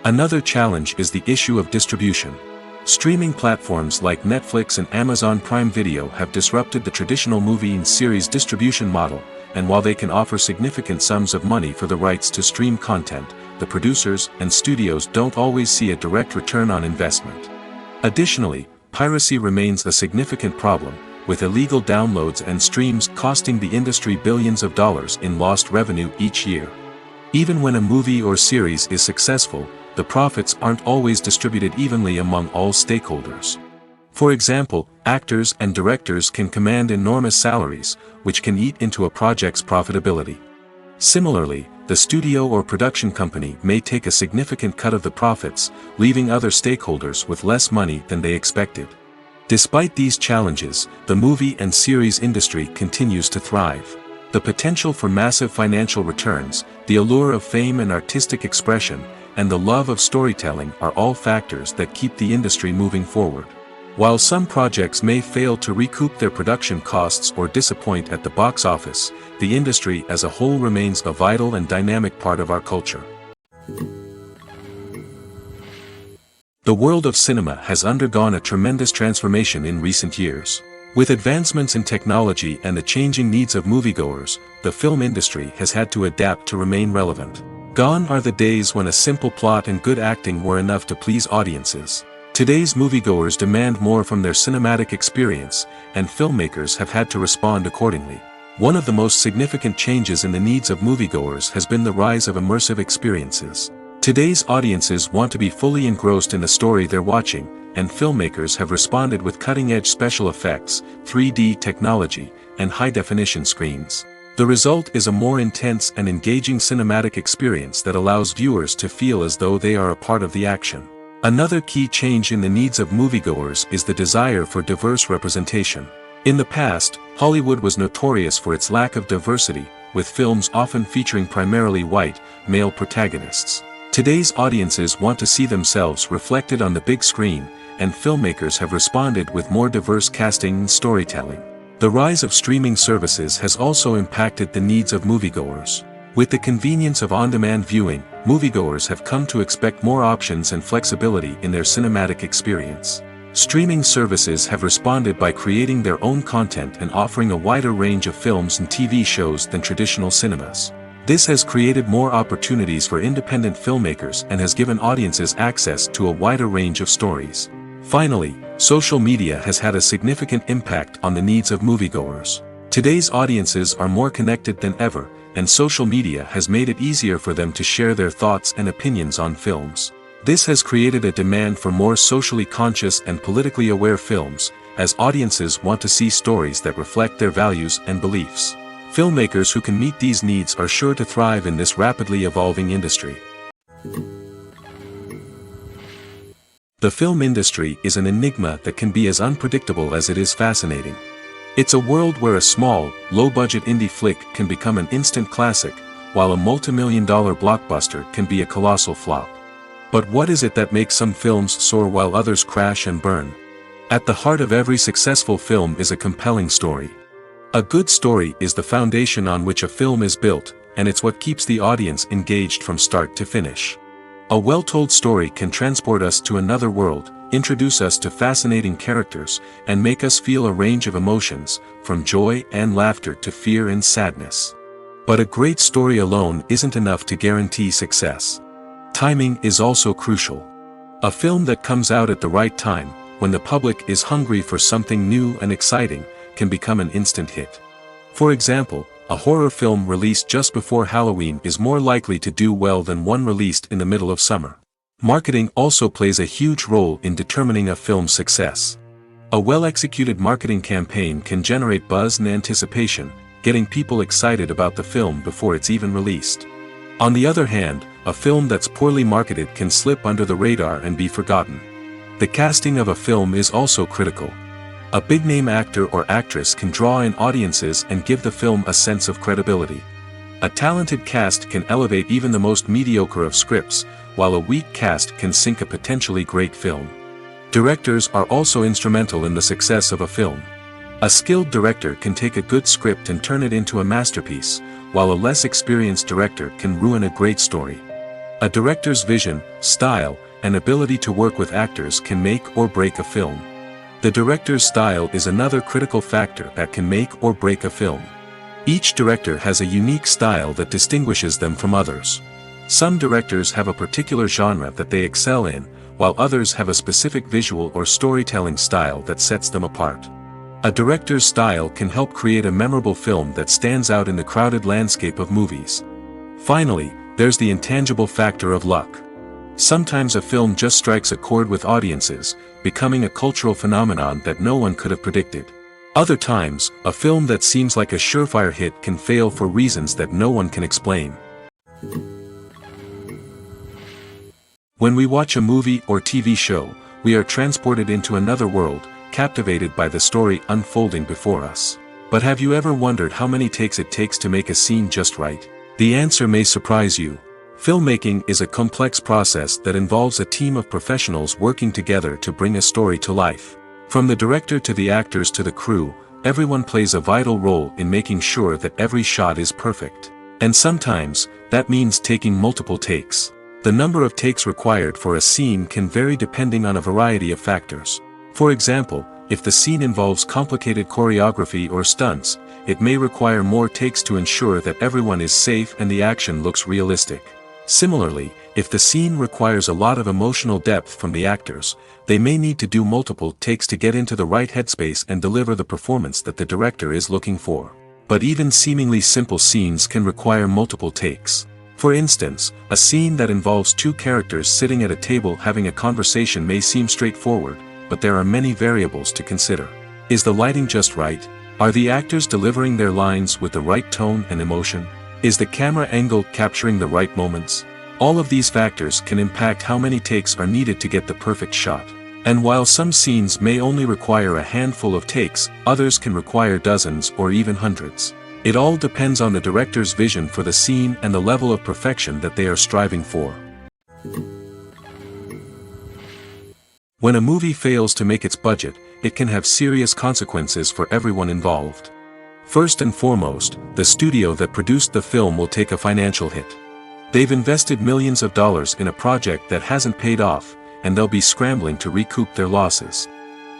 Another challenge is the issue of distribution. Streaming platforms like Netflix and Amazon Prime Video have disrupted the traditional movie and series distribution model, and while they can offer significant sums of money for the rights to stream content, the producers and studios don't always see a direct return on investment. Additionally, piracy remains a significant problem, with illegal downloads and streams costing the industry billions of dollars in lost revenue each year. Even when a movie or series is successful, the profits aren't always distributed evenly among all stakeholders. For example, actors and directors can command enormous salaries, which can eat into a project's profitability. Similarly, the studio or production company may take a significant cut of the profits, leaving other stakeholders with less money than they expected. Despite these challenges, the movie and series industry continues to thrive. The potential for massive financial returns, the allure of fame and artistic expression, and the love of storytelling are all factors that keep the industry moving forward. While some projects may fail to recoup their production costs or disappoint at the box office, the industry as a whole remains a vital and dynamic part of our culture. The world of cinema has undergone a tremendous transformation in recent years. With advancements in technology and the changing needs of moviegoers, the film industry has had to adapt to remain relevant. Gone are the days when a simple plot and good acting were enough to please audiences. Today's moviegoers demand more from their cinematic experience, and filmmakers have had to respond accordingly. One of the most significant changes in the needs of moviegoers has been the rise of immersive experiences. Today's audiences want to be fully engrossed in the story they're watching, and filmmakers have responded with cutting-edge special effects, 3D technology, and high-definition screens. The result is a more intense and engaging cinematic experience that allows viewers to feel as though they are a part of the action. Another key change in the needs of moviegoers is the desire for diverse representation. In the past, Hollywood was notorious for its lack of diversity, with films often featuring primarily white, male protagonists. Today's audiences want to see themselves reflected on the big screen, and filmmakers have responded with more diverse casting and storytelling. The rise of streaming services has also impacted the needs of moviegoers. With the convenience of on-demand viewing, moviegoers have come to expect more options and flexibility in their cinematic experience. Streaming services have responded by creating their own content and offering a wider range of films and TV shows than traditional cinemas. This has created more opportunities for independent filmmakers and has given audiences access to a wider range of stories. Finally, social media has had a significant impact on the needs of moviegoers. Today's audiences are more connected than ever, and social media has made it easier for them to share their thoughts and opinions on films. This has created a demand for more socially conscious and politically aware films, as audiences want to see stories that reflect their values and beliefs. Filmmakers who can meet these needs are sure to thrive in this rapidly evolving industry. The film industry is an enigma that can be as unpredictable as it is fascinating. It's a world where a small, low-budget indie flick can become an instant classic, while a multi-million-dollar blockbuster can be a colossal flop. But what is it that makes some films soar while others crash and burn? At the heart of every successful film is a compelling story. A good story is the foundation on which a film is built, and it's what keeps the audience engaged from start to finish. A well-told story can transport us to another world, introduce us to fascinating characters, and make us feel a range of emotions, from joy and laughter to fear and sadness. But a great story alone isn't enough to guarantee success. Timing is also crucial. A film that comes out at the right time, when the public is hungry for something new and exciting, can become an instant hit. For example, a horror film released just before Halloween is more likely to do well than one released in the middle of summer. Marketing also plays a huge role in determining a film's success. A well-executed marketing campaign can generate buzz and anticipation, getting people excited about the film before it's even released. On the other hand, a film that's poorly marketed can slip under the radar and be forgotten. The casting of a film is also critical. A big-name actor or actress can draw in audiences and give the film a sense of credibility. A talented cast can elevate even the most mediocre of scripts, while a weak cast can sink a potentially great film. Directors are also instrumental in the success of a film. A skilled director can take a good script and turn it into a masterpiece, while a less experienced director can ruin a great story. A director's vision, style, and ability to work with actors can make or break a film. The director's style is another critical factor that can make or break a film. Each director has a unique style that distinguishes them from others. Some directors have a particular genre that they excel in, while others have a specific visual or storytelling style that sets them apart. A director's style can help create a memorable film that stands out in the crowded landscape of movies. Finally, there's the intangible factor of luck. Sometimes a film just strikes a chord with audiences, becoming a cultural phenomenon that no one could have predicted. Other times, a film that seems like a surefire hit can fail for reasons that no one can explain. When we watch a movie or TV show, we are transported into another world, captivated by the story unfolding before us. But have you ever wondered how many takes it takes to make a scene just right? The answer may surprise you. Filmmaking is a complex process that involves a team of professionals working together to bring a story to life. From the director to the actors to the crew, everyone plays a vital role in making sure that every shot is perfect. And sometimes, that means taking multiple takes. The number of takes required for a scene can vary depending on a variety of factors. For example, if the scene involves complicated choreography or stunts, it may require more takes to ensure that everyone is safe and the action looks realistic. Similarly, if the scene requires a lot of emotional depth from the actors, they may need to do multiple takes to get into the right headspace and deliver the performance that the director is looking for. But even seemingly simple scenes can require multiple takes. For instance, a scene that involves two characters sitting at a table having a conversation may seem straightforward, but there are many variables to consider. Is the lighting just right? Are the actors delivering their lines with the right tone and emotion? Is the camera angle capturing the right moments? All of these factors can impact how many takes are needed to get the perfect shot. And while some scenes may only require a handful of takes, others can require dozens or even hundreds. It all depends on the director's vision for the scene and the level of perfection that they are striving for. When a movie fails to make its budget, it can have serious consequences for everyone involved. First and foremost, the studio that produced the film will take a financial hit. They've invested millions of dollars in a project that hasn't paid off, and they'll be scrambling to recoup their losses.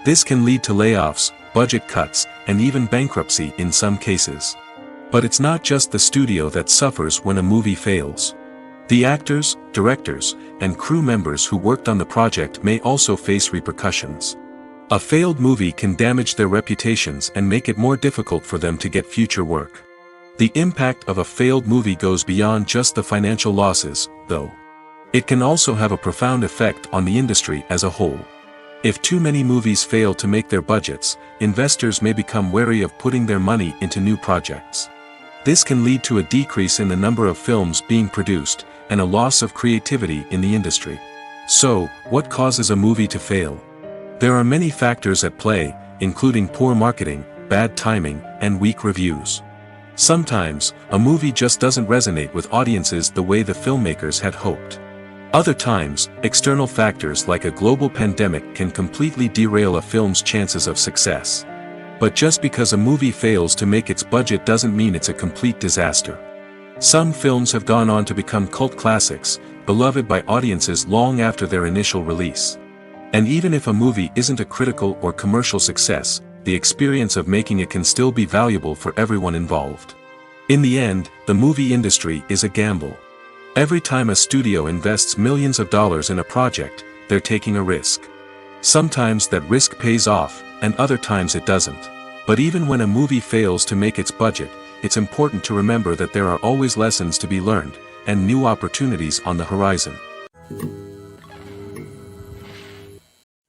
This can lead to layoffs, budget cuts, and even bankruptcy in some cases. But it's not just the studio that suffers when a movie fails. The actors, directors, and crew members who worked on the project may also face repercussions. A failed movie can damage their reputations and make it more difficult for them to get future work. The impact of a failed movie goes beyond just the financial losses, though. It can also have a profound effect on the industry as a whole. If too many movies fail to make their budgets, investors may become wary of putting their money into new projects. This can lead to a decrease in the number of films being produced, and a loss of creativity in the industry. So, what causes a movie to fail? There are many factors at play, including poor marketing, bad timing, and weak reviews. Sometimes, a movie just doesn't resonate with audiences the way the filmmakers had hoped. Other times, external factors like a global pandemic can completely derail a film's chances of success. But just because a movie fails to make its budget doesn't mean it's a complete disaster. Some films have gone on to become cult classics, beloved by audiences long after their initial release. And even if a movie isn't a critical or commercial success, the experience of making it can still be valuable for everyone involved. In the end, the movie industry is a gamble. Every time a studio invests millions of dollars in a project, they're taking a risk. Sometimes that risk pays off, and other times it doesn't. But even when a movie fails to make its budget, it's important to remember that there are always lessons to be learned, and new opportunities on the horizon.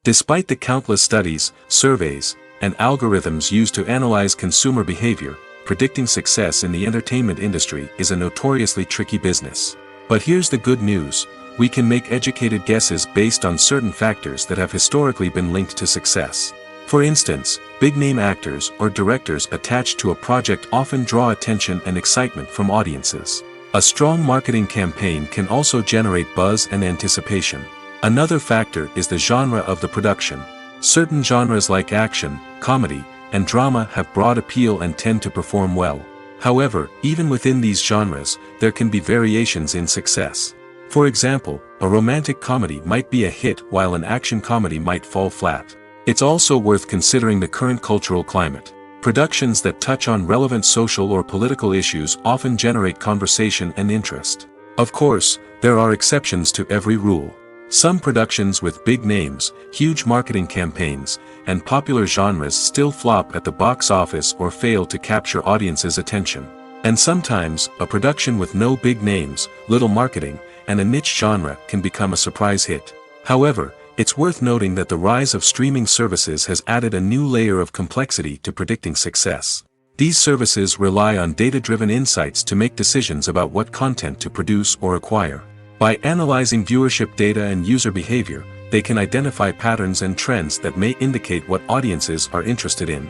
Despite the countless studies, surveys, and algorithms used to analyze consumer behavior, predicting success in the entertainment industry is a notoriously tricky business. But here's the good news: we can make educated guesses based on certain factors that have historically been linked to success. For instance, big-name actors or directors attached to a project often draw attention and excitement from audiences. A strong marketing campaign can also generate buzz and anticipation. Another factor is the genre of the production. Certain genres like action, comedy, and drama have broad appeal and tend to perform well. However, even within these genres, there can be variations in success. For example, a romantic comedy might be a hit while an action comedy might fall flat. It's also worth considering the current cultural climate. Productions that touch on relevant social or political issues often generate conversation and interest. Of course, there are exceptions to every rule. Some productions with big names, huge marketing campaigns, and popular genres still flop at the box office or fail to capture audiences' attention. And sometimes, a production with no big names, little marketing, and a niche genre can become a surprise hit. However, it's worth noting that the rise of streaming services has added a new layer of complexity to predicting success. These services rely on data-driven insights to make decisions about what content to produce or acquire. By analyzing viewership data and user behavior, they can identify patterns and trends that may indicate what audiences are interested in.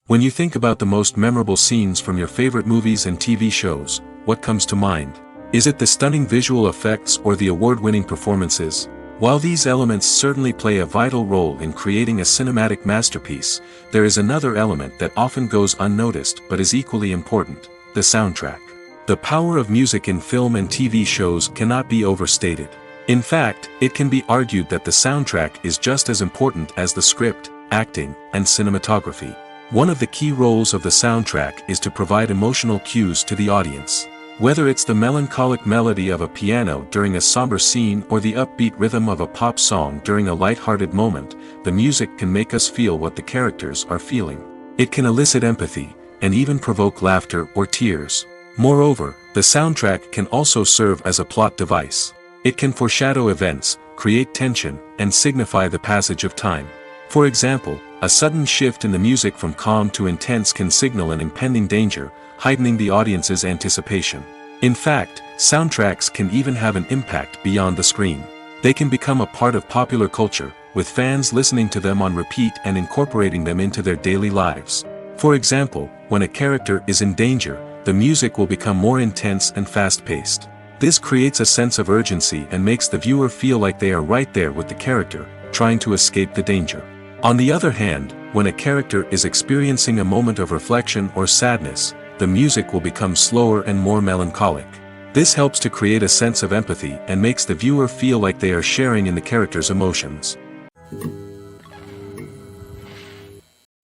When you think about the most memorable scenes from your favorite movies and TV shows, what comes to mind? Is it the stunning visual effects or the award-winning performances? While these elements certainly play a vital role in creating a cinematic masterpiece, there is another element that often goes unnoticed but is equally important: the soundtrack. The power of music in film and TV shows cannot be overstated. In fact, it can be argued that the soundtrack is just as important as the script, acting, and cinematography. One of the key roles of the soundtrack is to provide emotional cues to the audience. Whether it's the melancholic melody of a piano during a somber scene or the upbeat rhythm of a pop song during a light-hearted moment, the music can make us feel what the characters are feeling. It can elicit empathy, and even provoke laughter or tears. Moreover, the soundtrack can also serve as a plot device. It can foreshadow events, create tension, and signify the passage of time. For example, a sudden shift in the music from calm to intense can signal an impending danger, heightening the audience's anticipation. In fact, soundtracks can even have an impact beyond the screen. They can become a part of popular culture, with fans listening to them on repeat and incorporating them into their daily lives. For example, when a character is in danger, the music will become more intense and fast-paced. This creates a sense of urgency and makes the viewer feel like they are right there with the character, trying to escape the danger. On the other hand, when a character is experiencing a moment of reflection or sadness, the music will become slower and more melancholic. This helps to create a sense of empathy and makes the viewer feel like they are sharing in the character's emotions.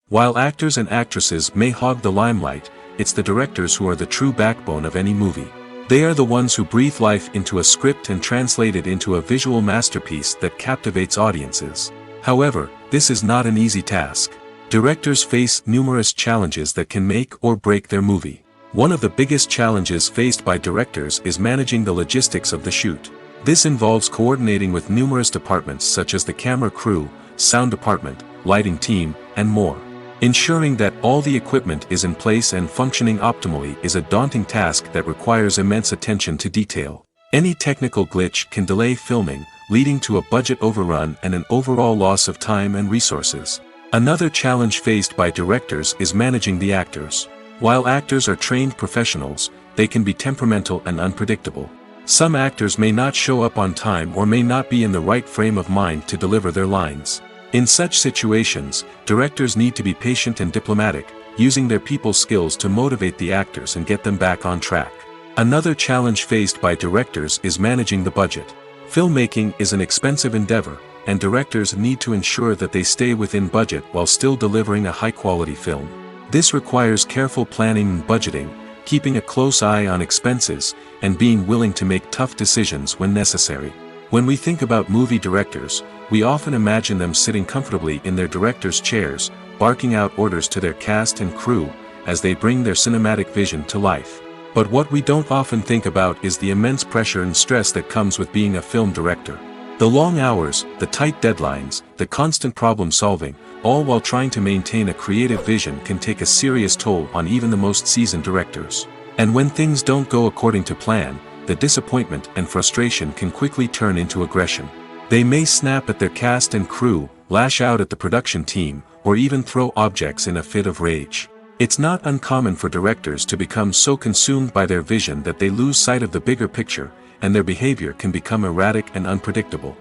While actors and actresses may hog the limelight, it's the directors who are the true backbone of any movie. They are the ones who breathe life into a script and translate it into a visual masterpiece that captivates audiences. However, this is not an easy task. Directors face numerous challenges that can make or break their movie. One of the biggest challenges faced by directors is managing the logistics of the shoot. This involves coordinating with numerous departments such as the camera crew, sound department, lighting team, and more. Ensuring that all the equipment is in place and functioning optimally is a daunting task that requires immense attention to detail. Any technical glitch can delay filming, leading to a budget overrun and an overall loss of time and resources. Another challenge faced by directors is managing the actors. While actors are trained professionals, they can be temperamental and unpredictable. Some actors may not show up on time or may not be in the right frame of mind to deliver their lines. In such situations, directors need to be patient and diplomatic, using their people skills to motivate the actors and get them back on track. Another challenge faced by directors is managing the budget. Filmmaking is an expensive endeavor, and directors need to ensure that they stay within budget while still delivering a high-quality film. This requires careful planning and budgeting, keeping a close eye on expenses, and being willing to make tough decisions when necessary. When we think about movie directors, we often imagine them sitting comfortably in their director's chairs, barking out orders to their cast and crew, as they bring their cinematic vision to life. But what we don't often think about is the immense pressure and stress that comes with being a film director. The long hours, the tight deadlines, the constant problem solving, all while trying to maintain a creative vision can take a serious toll on even the most seasoned directors. And when things don't go according to plan, the disappointment and frustration can quickly turn into aggression. They may snap at their cast and crew, lash out at the production team, or even throw objects in a fit of rage. It's not uncommon for directors to become so consumed by their vision that they lose sight of the bigger picture, and their behavior can become erratic and unpredictable.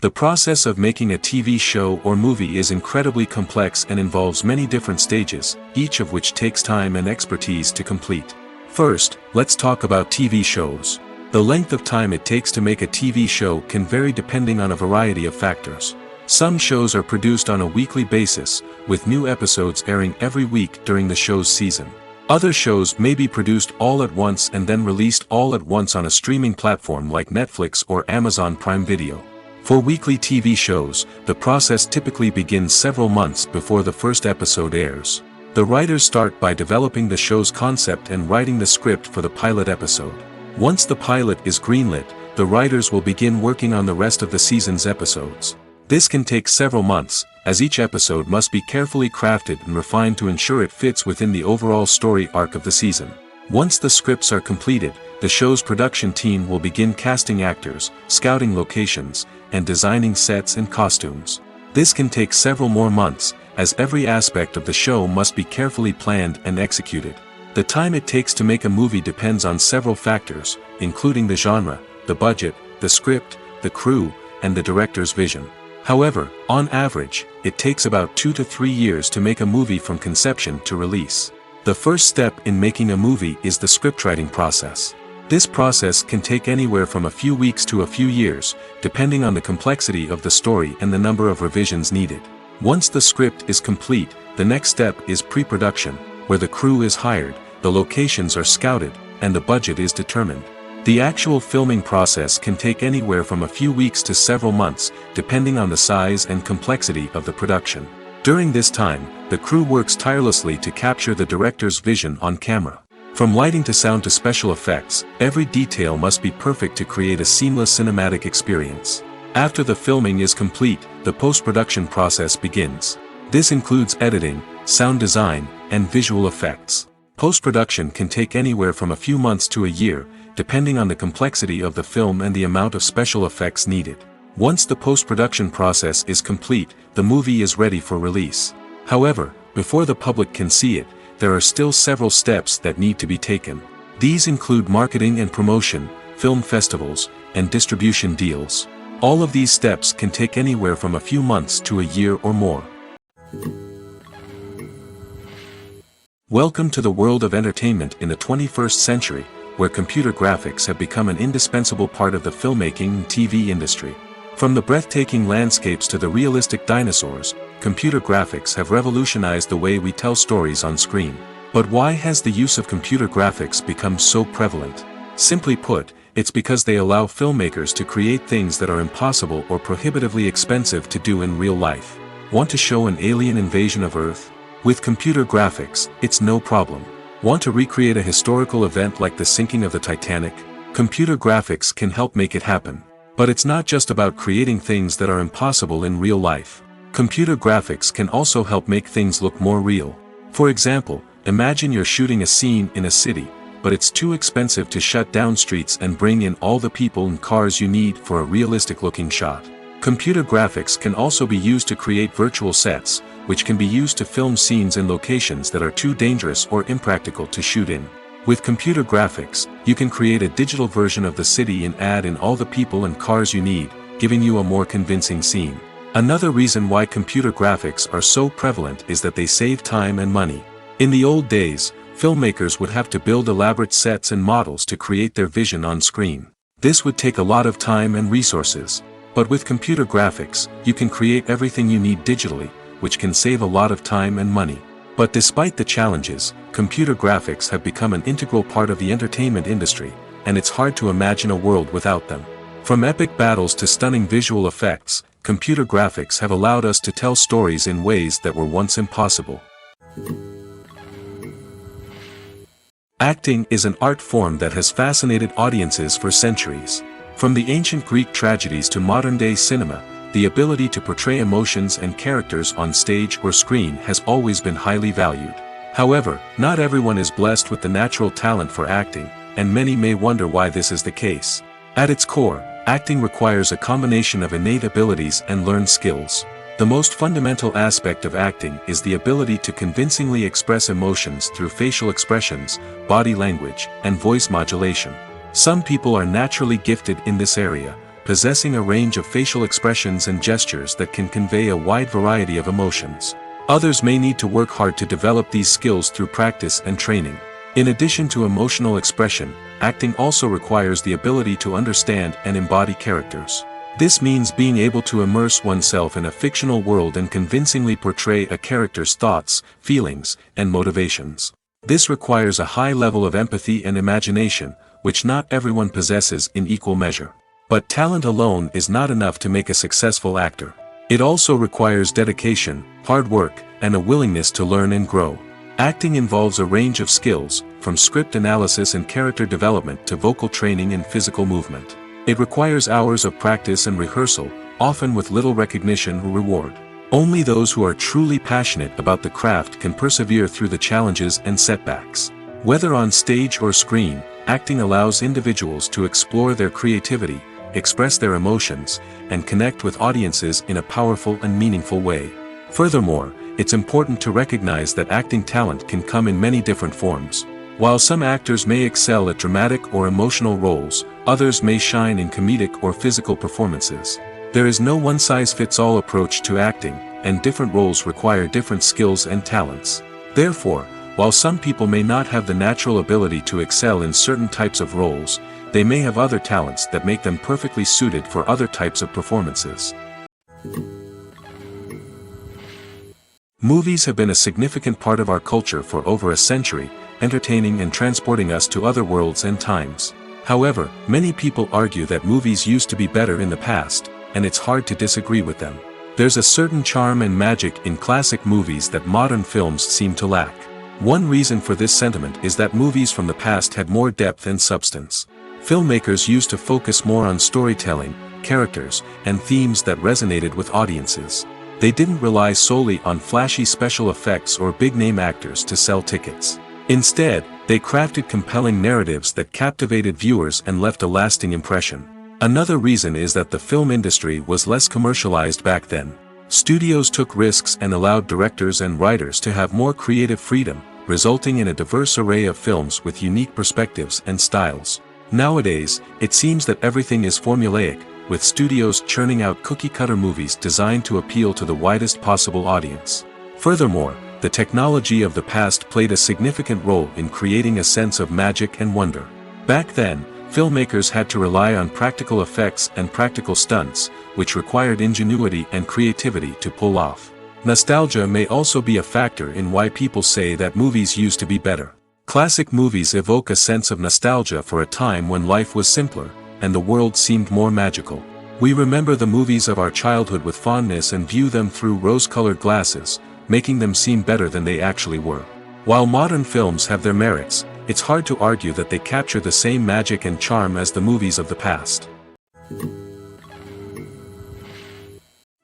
The process of making a TV show or movie is incredibly complex and involves many different stages, each of which takes time and expertise to complete. First, let's talk about TV shows. The length of time it takes to make a TV show can vary depending on a variety of factors. Some shows are produced on a weekly basis, with new episodes airing every week during the show's season. Other shows may be produced all at once and then released all at once on a streaming platform like Netflix or Amazon Prime Video. For weekly TV shows, the process typically begins several months before the first episode airs. The writers start by developing the show's concept and writing the script for the pilot episode. Once the pilot is greenlit, the writers will begin working on the rest of the season's episodes. This can take several months, as each episode must be carefully crafted and refined to ensure it fits within the overall story arc of the season. Once the scripts are completed, the show's production team will begin casting actors, scouting locations, and designing sets and costumes. This can take several more months, as every aspect of the show must be carefully planned and executed. The time it takes to make a movie depends on several factors, including the genre, the budget, the script, the crew, and the director's vision. However, on average, it takes about 2 to 3 years to make a movie from conception to release. The first step in making a movie is the scriptwriting process. This process can take anywhere from a few weeks to a few years, depending on the complexity of the story and the number of revisions needed. Once the script is complete, the next step is pre-production, where the crew is hired, the locations are scouted, and the budget is determined. The actual filming process can take anywhere from a few weeks to several months, depending on the size and complexity of the production. During this time, the crew works tirelessly to capture the director's vision on camera. From lighting to sound to special effects, every detail must be perfect to create a seamless cinematic experience. After the filming is complete, the post-production process begins. This includes editing, sound design, and visual effects. Post-production can take anywhere from a few months to a year, depending on the complexity of the film and the amount of special effects needed. Once the post-production process is complete, the movie is ready for release. However, before the public can see it, there are still several steps that need to be taken. These include marketing and promotion, film festivals, and distribution deals. All of these steps can take anywhere from a few months to a year or more. Welcome to the world of entertainment in the 21st century, where computer graphics have become an indispensable part of the filmmaking and TV industry. From the breathtaking landscapes to the realistic dinosaurs, computer graphics have revolutionized the way we tell stories on screen. But why has the use of computer graphics become so prevalent? Simply put, it's because they allow filmmakers to create things that are impossible or prohibitively expensive to do in real life. Want to show an alien invasion of Earth? With computer graphics, it's no problem. Want to recreate a historical event like the sinking of the Titanic? Computer graphics can help make it happen. But it's not just about creating things that are impossible in real life. Computer graphics can also help make things look more real. For example, imagine you're shooting a scene in a city, but it's too expensive to shut down streets and bring in all the people and cars you need for a realistic-looking shot. Computer graphics can also be used to create virtual sets, which can be used to film scenes in locations that are too dangerous or impractical to shoot in. With computer graphics, you can create a digital version of the city and add in all the people and cars you need, giving you a more convincing scene. Another reason why computer graphics are so prevalent is that they save time and money. In the old days, filmmakers would have to build elaborate sets and models to create their vision on screen. This would take a lot of time and resources. But with computer graphics, you can create everything you need digitally, which can save a lot of time and money. But despite the challenges, computer graphics have become an integral part of the entertainment industry, and it's hard to imagine a world without them. From epic battles to stunning visual effects, computer graphics have allowed us to tell stories in ways that were once impossible. Acting is an art form that has fascinated audiences for centuries. From the ancient Greek tragedies to modern-day cinema, the ability to portray emotions and characters on stage or screen has always been highly valued. However, not everyone is blessed with the natural talent for acting, and many may wonder why this is the case. At its core, acting requires a combination of innate abilities and learned skills. The most fundamental aspect of acting is the ability to convincingly express emotions through facial expressions, body language, and voice modulation. Some people are naturally gifted in this area, possessing a range of facial expressions and gestures that can convey a wide variety of emotions. Others may need to work hard to develop these skills through practice and training. In addition to emotional expression, acting also requires the ability to understand and embody characters. This means being able to immerse oneself in a fictional world and convincingly portray a character's thoughts, feelings, and motivations. This requires a high level of empathy and imagination, which not everyone possesses in equal measure. But talent alone is not enough to make a successful actor. It also requires dedication, hard work, and a willingness to learn and grow. Acting involves a range of skills, from script analysis and character development to vocal training and physical movement. It requires hours of practice and rehearsal, often with little recognition or reward. Only those who are truly passionate about the craft can persevere through the challenges and setbacks. Whether on stage or screen, acting allows individuals to explore their creativity, express their emotions, and connect with audiences in a powerful and meaningful way. Furthermore, it's important to recognize that acting talent can come in many different forms. While some actors may excel at dramatic or emotional roles, others may shine in comedic or physical performances. There is no one-size-fits-all approach to acting, and different roles require different skills and talents. Therefore, while some people may not have the natural ability to excel in certain types of roles, they may have other talents that make them perfectly suited for other types of performances. Movies have been a significant part of our culture for over a century, entertaining and transporting us to other worlds and times. However, many people argue that movies used to be better in the past, and it's hard to disagree with them. There's a certain charm and magic in classic movies that modern films seem to lack. One reason for this sentiment is that movies from the past had more depth and substance. Filmmakers used to focus more on storytelling, characters, and themes that resonated with audiences. They didn't rely solely on flashy special effects or big-name actors to sell tickets. Instead, they crafted compelling narratives that captivated viewers and left a lasting impression. Another reason is that the film industry was less commercialized back then. Studios took risks and allowed directors and writers to have more creative freedom, resulting in a diverse array of films with unique perspectives and styles. Nowadays, it seems that everything is formulaic, with studios churning out cookie-cutter movies designed to appeal to the widest possible audience. Furthermore, the technology of the past played a significant role in creating a sense of magic and wonder. Back then, filmmakers had to rely on practical effects and practical stunts, which required ingenuity and creativity to pull off. Nostalgia may also be a factor in why people say that movies used to be better. Classic movies evoke a sense of nostalgia for a time when life was simpler, and the world seemed more magical. We remember the movies of our childhood with fondness and view them through rose-colored glasses, making them seem better than they actually were. While modern films have their merits, it's hard to argue that they capture the same magic and charm as the movies of the past.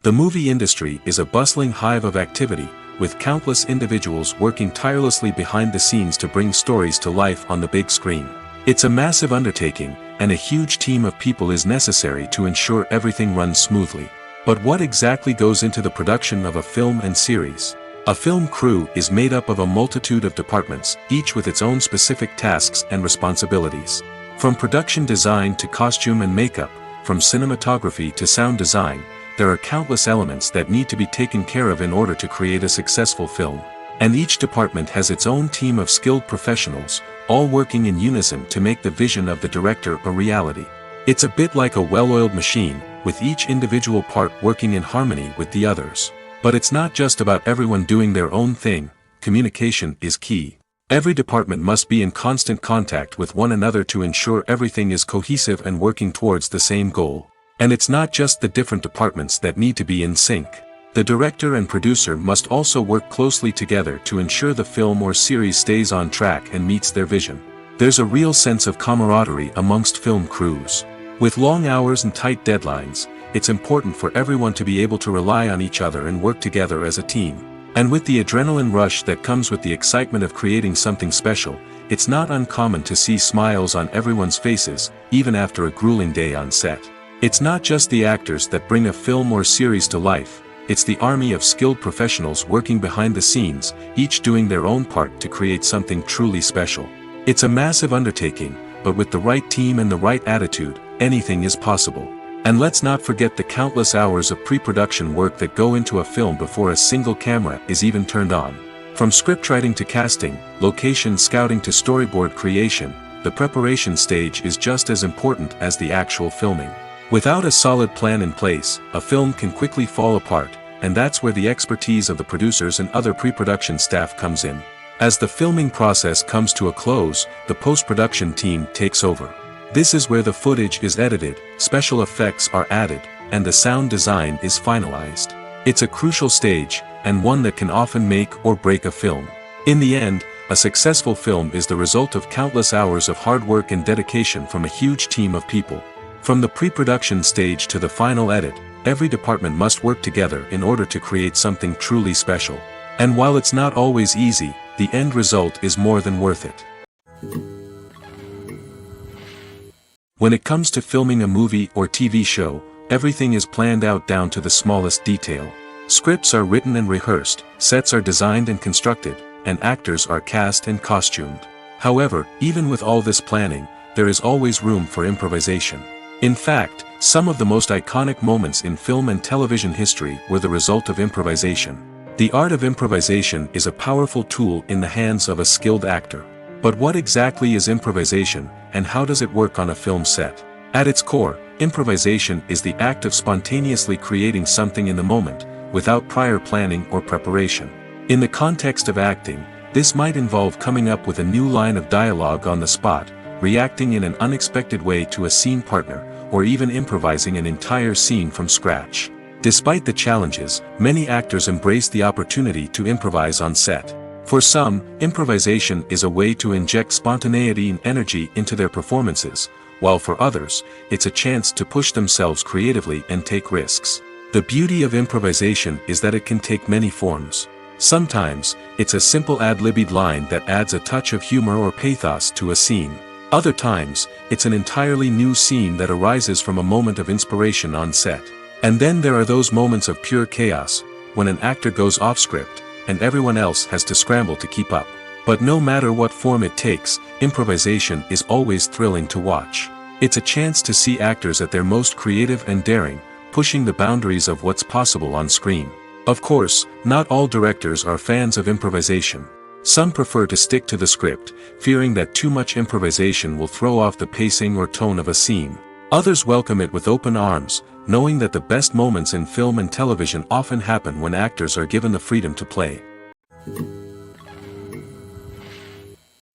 The movie industry is a bustling hive of activity, with countless individuals working tirelessly behind the scenes to bring stories to life on the big screen. It's a massive undertaking, and a huge team of people is necessary to ensure everything runs smoothly. But what exactly goes into the production of a film and series? A film crew is made up of a multitude of departments, each with its own specific tasks and responsibilities. From production design to costume and makeup, from cinematography to sound design, there are countless elements that need to be taken care of in order to create a successful film. And each department has its own team of skilled professionals, all working in unison to make the vision of the director a reality. It's a bit like a well-oiled machine, with each individual part working in harmony with the others. But it's not just about everyone doing their own thing. Communication is key. Every department must be in constant contact with one another to ensure everything is cohesive and working towards the same goal. And it's not just the different departments that need to be in sync. The director and producer must also work closely together to ensure the film or series stays on track and meets their vision. There's a real sense of camaraderie amongst film crews. With long hours and tight deadlines, it's important for everyone to be able to rely on each other and work together as a team. And with the adrenaline rush that comes with the excitement of creating something special, it's not uncommon to see smiles on everyone's faces, even after a grueling day on set. It's not just the actors that bring a film or series to life, it's the army of skilled professionals working behind the scenes, each doing their own part to create something truly special. It's a massive undertaking, but with the right team and the right attitude, anything is possible. And let's not forget the countless hours of pre-production work that go into a film before a single camera is even turned on. From scriptwriting to casting, location scouting to storyboard creation, the preparation stage is just as important as the actual filming. Without a solid plan in place, a film can quickly fall apart, and that's where the expertise of the producers and other pre-production staff comes in. As the filming process comes to a close, the post-production team takes over. This is where the footage is edited, special effects are added, and the sound design is finalized. It's a crucial stage, and one that can often make or break a film. In the end, a successful film is the result of countless hours of hard work and dedication from a huge team of people. From the pre-production stage to the final edit, every department must work together in order to create something truly special. And while it's not always easy, the end result is more than worth it. When it comes to filming a movie or TV show, everything is planned out down to the smallest detail. Scripts are written and rehearsed, sets are designed and constructed, and actors are cast and costumed. However, even with all this planning, there is always room for improvisation. In fact, some of the most iconic moments in film and television history were the result of improvisation. The art of improvisation is a powerful tool in the hands of a skilled actor. But what exactly is improvisation, and how does it work on a film set? At its core, improvisation is the act of spontaneously creating something in the moment, without prior planning or preparation. In the context of acting, this might involve coming up with a new line of dialogue on the spot, reacting in an unexpected way to a scene partner, or even improvising an entire scene from scratch. Despite the challenges, many actors embrace the opportunity to improvise on set. For some, improvisation is a way to inject spontaneity and energy into their performances, while for others, it's a chance to push themselves creatively and take risks. The beauty of improvisation is that it can take many forms. Sometimes, it's a simple ad-libbed line that adds a touch of humor or pathos to a scene. Other times, it's an entirely new scene that arises from a moment of inspiration on set. And then there are those moments of pure chaos, when an actor goes off script, and everyone else has to scramble to keep up. But no matter what form it takes, improvisation is always thrilling to watch. It's a chance to see actors at their most creative and daring, pushing the boundaries of what's possible on screen. Of course, not all directors are fans of improvisation. Some prefer to stick to the script, fearing that too much improvisation will throw off the pacing or tone of a scene. Others welcome it with open arms, knowing that the best moments in film and television often happen when actors are given the freedom to play.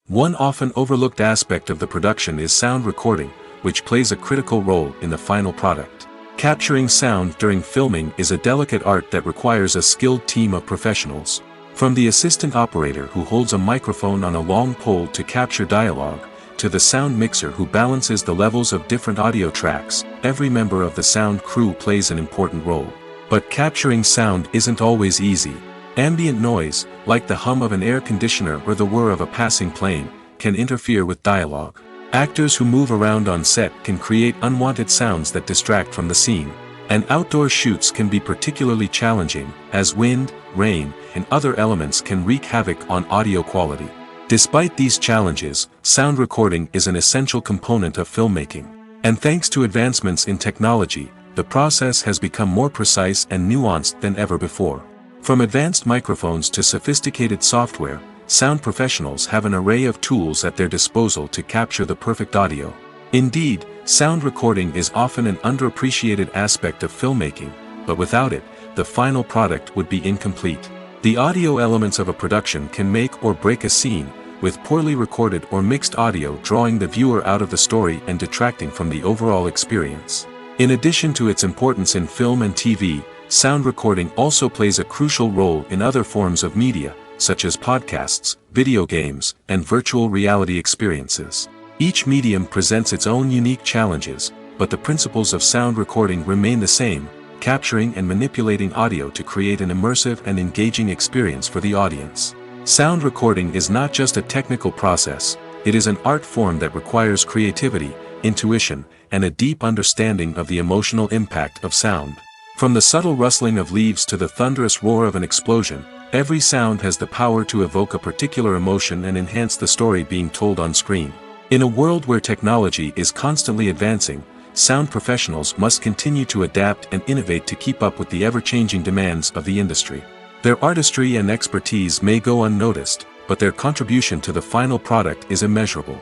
One often overlooked aspect of the production is sound recording, which plays a critical role in the final product. Capturing sound during filming is a delicate art that requires a skilled team of professionals. From the assistant operator who holds a microphone on a long pole to capture dialogue, to the sound mixer who balances the levels of different audio tracks, every member of the sound crew plays an important role. But capturing sound isn't always easy. Ambient noise, like the hum of an air conditioner or the whir of a passing plane, can interfere with dialogue. Actors who move around on set can create unwanted sounds that distract from the scene. And outdoor shoots can be particularly challenging, as wind, rain, and other elements can wreak havoc on audio quality. Despite these challenges, sound recording is an essential component of filmmaking. And thanks to advancements in technology, the process has become more precise and nuanced than ever before. From advanced microphones to sophisticated software, sound professionals have an array of tools at their disposal to capture the perfect audio. Indeed, sound recording is often an underappreciated aspect of filmmaking, but without it, the final product would be incomplete. The audio elements of a production can make or break a scene, with poorly recorded or mixed audio drawing the viewer out of the story and detracting from the overall experience. In addition to its importance in film and TV, sound recording also plays a crucial role in other forms of media, such as podcasts, video games, and virtual reality experiences. Each medium presents its own unique challenges, but the principles of sound recording remain the same, capturing and manipulating audio to create an immersive and engaging experience for the audience. Sound recording is not just a technical process, it is an art form that requires creativity, intuition, and a deep understanding of the emotional impact of sound. From the subtle rustling of leaves to the thunderous roar of an explosion, every sound has the power to evoke a particular emotion and enhance the story being told on screen. In a world where technology is constantly advancing, sound professionals must continue to adapt and innovate to keep up with the ever-changing demands of the industry. Their artistry and expertise may go unnoticed, but their contribution to the final product is immeasurable.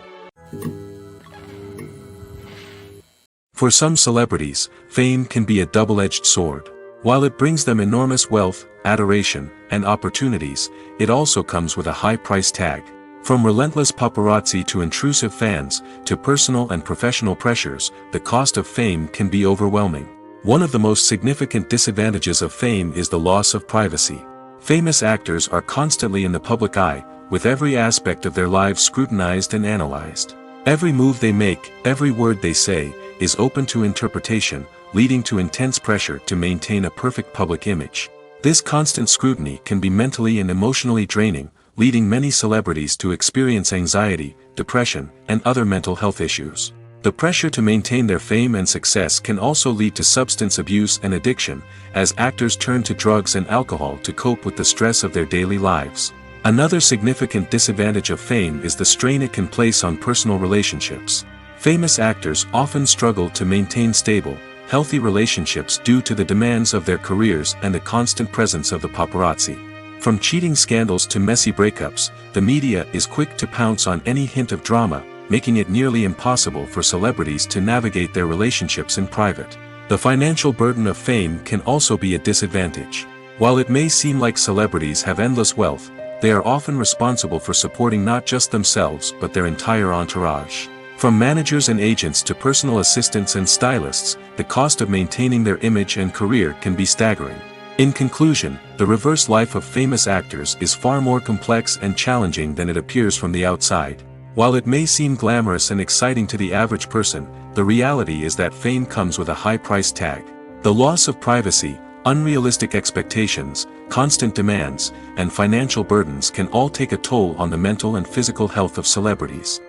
For some celebrities, fame can be a double-edged sword. While it brings them enormous wealth, adoration, and opportunities, it also comes with a high price tag. From relentless paparazzi to intrusive fans, to personal and professional pressures, the cost of fame can be overwhelming. One of the most significant disadvantages of fame is the loss of privacy. Famous actors are constantly in the public eye, with every aspect of their lives scrutinized and analyzed. Every move they make, every word they say, is open to interpretation, leading to intense pressure to maintain a perfect public image. This constant scrutiny can be mentally and emotionally draining, leading many celebrities to experience anxiety, depression, and other mental health issues. The pressure to maintain their fame and success can also lead to substance abuse and addiction, as actors turn to drugs and alcohol to cope with the stress of their daily lives. Another significant disadvantage of fame is the strain it can place on personal relationships. Famous actors often struggle to maintain stable, healthy relationships due to the demands of their careers and the constant presence of the paparazzi. From cheating scandals to messy breakups, the media is quick to pounce on any hint of drama, making it nearly impossible for celebrities to navigate their relationships in private. The financial burden of fame can also be a disadvantage. While it may seem like celebrities have endless wealth, they are often responsible for supporting not just themselves but their entire entourage. From managers and agents to personal assistants and stylists, the cost of maintaining their image and career can be staggering. In conclusion, the reverse life of famous actors is far more complex and challenging than it appears from the outside. While it may seem glamorous and exciting to the average person, the reality is that fame comes with a high price tag. The loss of privacy, unrealistic expectations, constant demands, and financial burdens can all take a toll on the mental and physical health of celebrities.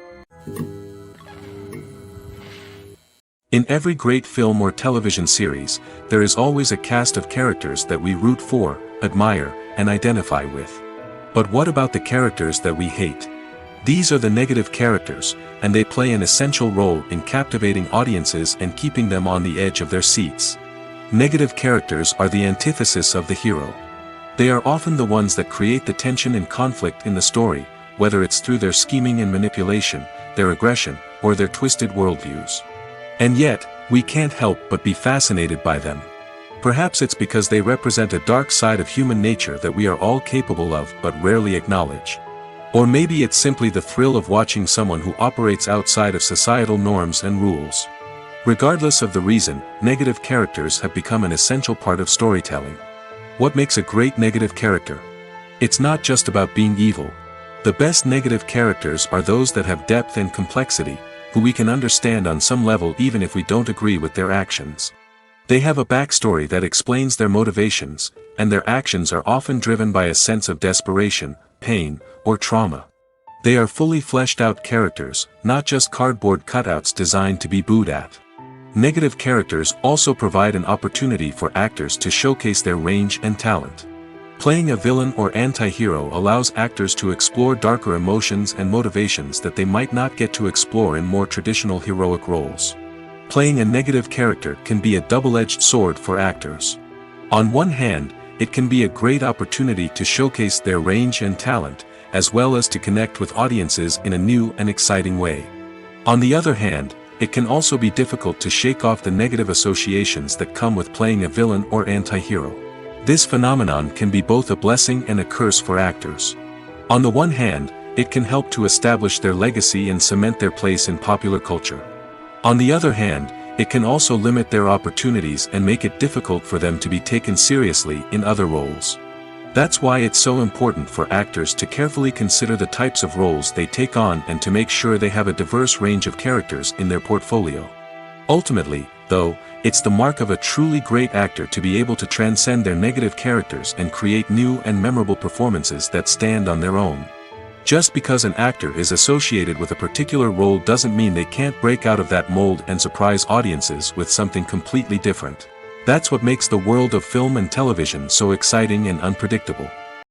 In every great film or television series, there is always a cast of characters that we root for, admire, and identify with. But what about the characters that we hate? These are the negative characters, and they play an essential role in captivating audiences and keeping them on the edge of their seats. Negative characters are the antithesis of the hero. They are often the ones that create the tension and conflict in the story, whether it's through their scheming and manipulation, their aggression, or their twisted worldviews. And yet, we can't help but be fascinated by them. Perhaps it's because they represent a dark side of human nature that we are all capable of but rarely acknowledge. Or maybe it's simply the thrill of watching someone who operates outside of societal norms and rules. Regardless of the reason, negative characters have become an essential part of storytelling. What makes a great negative character? It's not just about being evil. The best negative characters are those that have depth and complexity, who we can understand on some level even if we don't agree with their actions. They have a backstory that explains their motivations, and their actions are often driven by a sense of desperation, pain, or trauma. They are fully fleshed out characters, not just cardboard cutouts designed to be booed at. Negative characters also provide an opportunity for actors to showcase their range and talent. Playing a villain or anti-hero allows actors to explore darker emotions and motivations that they might not get to explore in more traditional heroic roles. Playing a negative character can be a double-edged sword for actors. On one hand, it can be a great opportunity to showcase their range and talent, as well as to connect with audiences in a new and exciting way. On the other hand, it can also be difficult to shake off the negative associations that come with playing a villain or anti-hero. This phenomenon can be both a blessing and a curse for actors. On the one hand, it can help to establish their legacy and cement their place in popular culture. On the other hand, it can also limit their opportunities and make it difficult for them to be taken seriously in other roles. That's why it's so important for actors to carefully consider the types of roles they take on and to make sure they have a diverse range of characters in their portfolio. Ultimately, though, it's the mark of a truly great actor to be able to transcend their negative characters and create new and memorable performances that stand on their own. Just because an actor is associated with a particular role doesn't mean they can't break out of that mold and surprise audiences with something completely different. That's what makes the world of film and television so exciting and unpredictable.